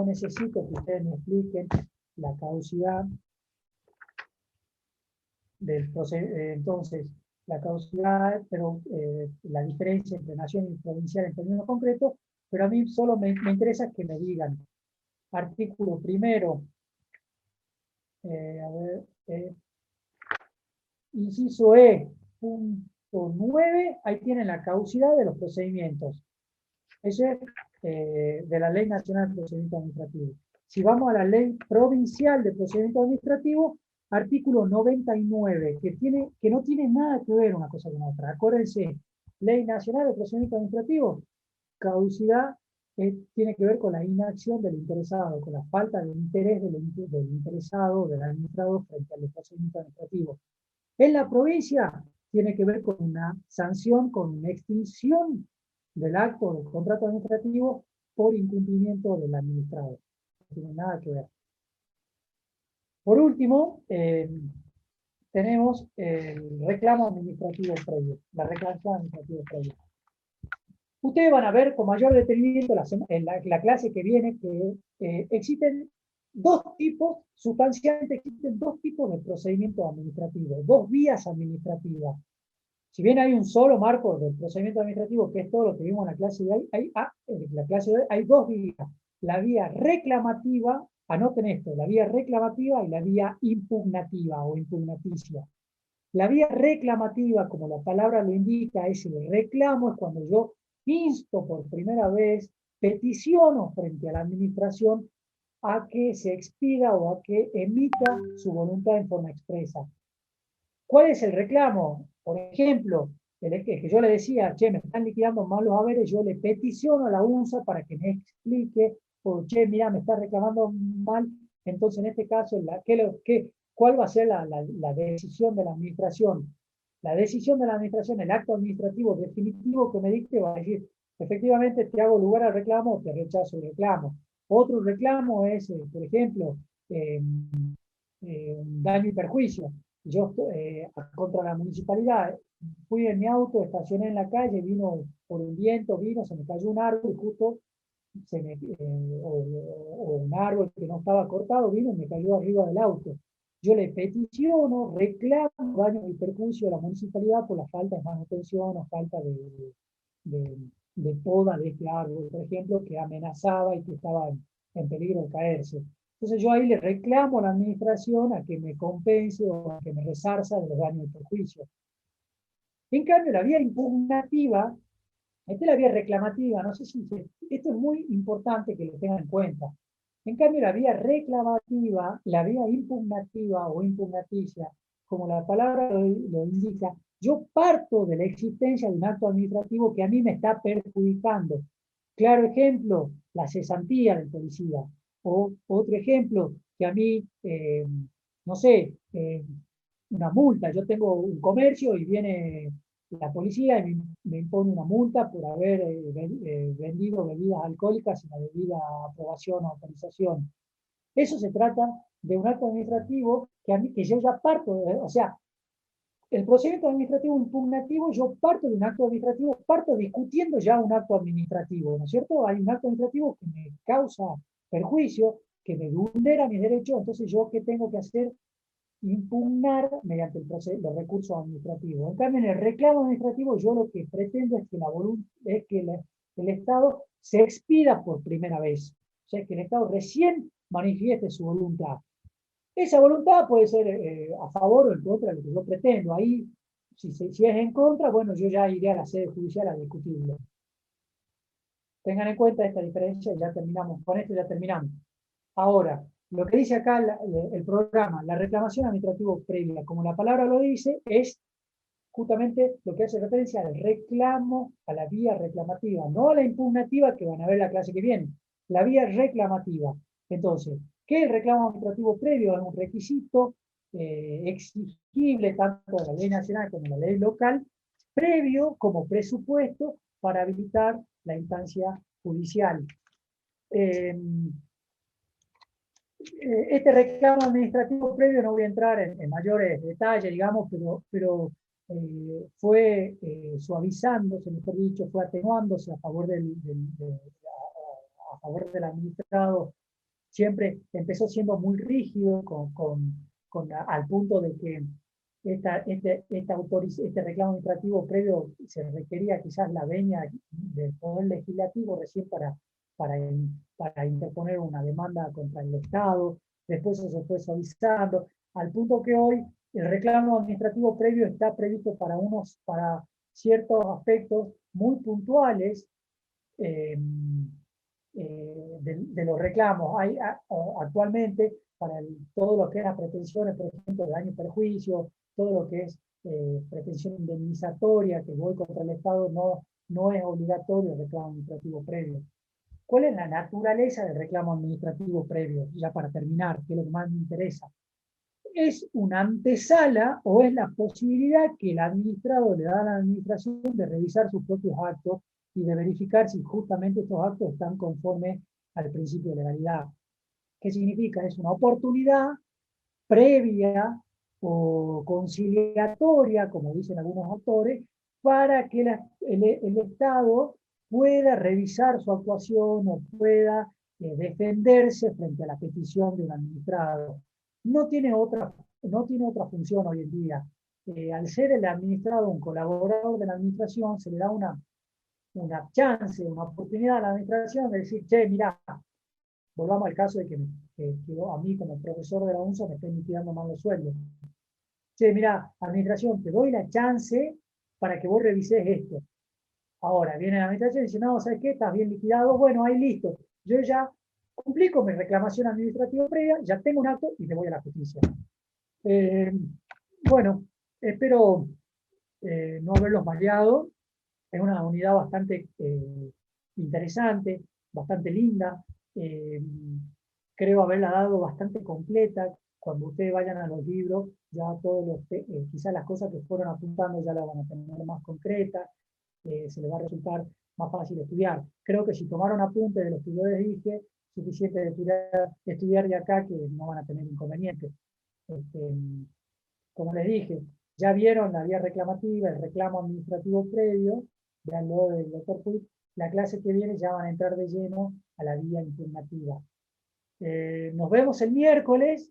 necesito que ustedes me expliquen la caducidad del entonces, la caducidad, pero la diferencia entre nación y provincial en términos concretos, pero a mí solo me interesa que me digan, artículo primero, a ver, inciso E, punto 9, ahí tienen la caducidad de los procedimientos. Eso es de la Ley Nacional de Procedimiento Administrativo. Si vamos a la Ley Provincial de Procedimiento Administrativo, artículo 99, que no tiene nada que ver una cosa con otra. Acuérdense, Ley Nacional de Procedimiento Administrativo, caducidad tiene que ver con la inacción del interesado, con la falta de interés del interesado, del administrador frente al procedimiento administrativo. En la provincia tiene que ver con una sanción, con una extinción del acto del contrato administrativo por incumplimiento del administrado. No tiene nada que ver. Por último, tenemos el reclamo administrativo previo, la reclamación administrativa previa. Ustedes van a ver con mayor detenimiento en la clase que viene que existen dos tipos, sustancialmente existen dos tipos de procedimientos administrativos, dos vías administrativas. Si bien hay un solo marco del procedimiento administrativo, que es todo lo que vimos en la clase de hoy, hay dos vías. La vía reclamativa, anoten esto, la vía reclamativa y la vía impugnativa o impugnaticia. La vía reclamativa, como la palabra lo indica, es el reclamo, es cuando yo insto por primera vez, peticiono frente a la administración a que se expida o a que emita su voluntad en forma expresa. ¿Cuál es el reclamo? Por ejemplo, que yo le decía, che, me están liquidando mal los haberes, yo le peticiono a la UNSA para que me explique, o che, mira, me está reclamando mal, entonces en este caso, ¿cuál va a ser la decisión de la administración? La decisión de la administración, el acto administrativo definitivo que me dicte va a decir, efectivamente te hago lugar al reclamo o te rechazo el reclamo. Otro reclamo es, por ejemplo, daño y perjuicio. Yo contra la municipalidad fui en mi auto, estacioné en la calle, vino por un viento, se me cayó un árbol, justo o un árbol que no estaba cortado, vino y me cayó arriba del auto. Yo le peticiono, reclamo daño y perjuicio a la municipalidad por la falta de manutención o falta de poda de este árbol, por ejemplo, que amenazaba y que estaba en peligro de caerse. Entonces yo ahí le reclamo a la administración a que me compense o a que me resarza de los daños y perjuicios. En cambio, la vía impugnativa, esta es la vía reclamativa, no sé si esto es muy importante que lo tengan en cuenta. En cambio, la vía reclamativa, la vía impugnativa o impugnaticia, como la palabra lo indica, yo parto de la existencia de un acto administrativo que a mí me está perjudicando. Claro ejemplo, la cesantía del policía. O otro ejemplo, que a mí, no sé, una multa. Yo tengo un comercio y viene la policía y me impone una multa por haber vendido bebidas alcohólicas sin la debida aprobación o autorización. Eso se trata de un acto administrativo que yo ya parto, o sea, el procedimiento administrativo impugnativo, yo parto de un acto administrativo, parto discutiendo ya un acto administrativo, ¿no es cierto? Hay un acto administrativo que me causa perjuicio, que me vulnera mis derechos, entonces yo, ¿qué tengo que hacer? Impugnar mediante los recursos administrativos. En cambio, en el reclamo administrativo, yo lo que pretendo es que el Estado se expida por primera vez. O sea, que el Estado recién manifieste su voluntad. Esa voluntad puede ser a favor o en contra de lo que yo pretendo. Ahí, si es en contra, bueno, yo ya iré a la sede judicial a discutirlo. Tengan en cuenta esta diferencia y ya terminamos. Con esto ya terminamos. Ahora, lo que dice acá el programa, la reclamación administrativa previa, como la palabra lo dice, es justamente lo que hace referencia al reclamo, a la vía reclamativa, no a la impugnativa que van a ver la clase que viene, la vía reclamativa. Entonces, ¿qué es el reclamo administrativo previo? Es un requisito exigible tanto de la ley nacional como de la ley local, previo como presupuesto para habilitar la instancia judicial. Este reclamo administrativo previo, no voy a entrar en mayores detalles, digamos, pero fue suavizándose, mejor dicho, fue atenuándose a favor a favor del administrado. Siempre empezó siendo muy rígido al punto de que este reclamo administrativo previo se requería quizás la venia del Poder Legislativo recién para, para interponer una demanda contra el Estado. Después eso se fue suavizando, al punto que hoy el reclamo administrativo previo está previsto para ciertos aspectos muy puntuales eh, de los reclamos. Hay actualmente para todo lo que es las pretensiones, por ejemplo, de daño y perjuicio, todo lo que es pretensión indemnizatoria que voy contra el Estado, no es obligatorio el reclamo administrativo previo. ¿Cuál es la naturaleza del reclamo administrativo previo? Ya para terminar, que es lo que más me interesa. Es una antesala o es la posibilidad que el administrado le da a la administración de revisar sus propios actos y de verificar si justamente estos actos están conformes al principio de legalidad. ¿Qué significa? Es una oportunidad previa o conciliatoria, como dicen algunos autores, para que el Estado pueda revisar su actuación o pueda defenderse frente a la petición de un administrado. No tiene otra, no tiene otra función hoy en día. Al ser el administrado un colaborador de la administración, se le da una chance, una oportunidad a la administración de decir, che, mira, volvamos al caso de que a mí como profesor de la UNSA me estén liquidando mal los sueldos. Che, mira, administración, te doy la chance para que vos revises esto. Ahora, viene la administración y dice, no, ¿sabes qué? Estás bien liquidado. Bueno, ahí listo. Yo ya cumplí con mi reclamación administrativa previa, ya tengo un acto y me voy a la justicia. Eh, bueno, espero no haberlos mareado. Es una unidad bastante interesante, bastante linda. Eh, Creo haberla dado bastante completa. Cuando ustedes vayan a los libros, ya todos quizás las cosas que fueron apuntando ya las van a tener más concretas, se les va a resultar más fácil estudiar. Creo que si tomaron apuntes de los que yo les dije, suficiente de estudiar de acá que no van a tener inconvenientes. Este, como les dije, ya vieron la vía reclamativa, el reclamo administrativo previo, veanlo del doctor Puig, la clase que viene ya van a entrar de lleno a la vía impugnativa. Nos vemos el miércoles.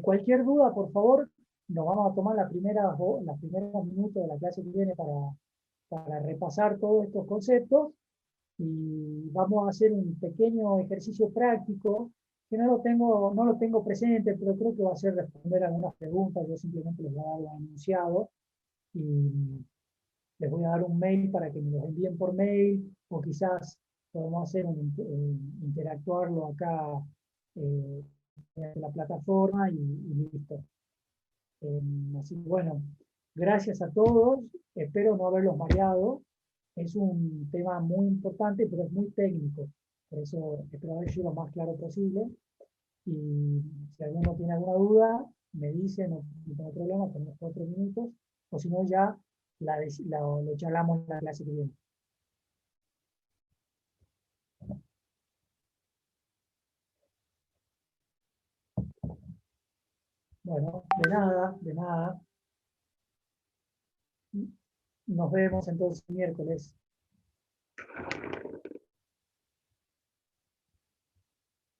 Cualquier duda, por favor, nos vamos a tomar los primeros minutos de la clase que viene para repasar todos estos conceptos y vamos a hacer un pequeño ejercicio práctico que no lo tengo presente, pero creo que va a ser responder algunas preguntas. Yo simplemente les voy a dar un enunciado y les voy a dar un mail para que me los envíen por mail o quizás podemos hacer interactuarlo acá en la plataforma y listo. Así que bueno, gracias a todos, espero no haberlos mareado. Es un tema muy importante, pero es muy técnico, por eso espero haber sido lo más claro posible. Y si alguno tiene alguna duda, me dice, no tengo problema, tenemos 4 minutos, o si no ya lo charlamos en la clase que viene. Bueno, de nada, de nada. Nos vemos entonces miércoles.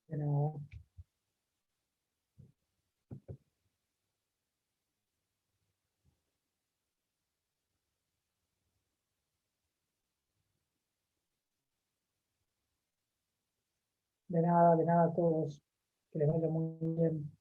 De nada. De nada a todos. Que les vaya muy bien.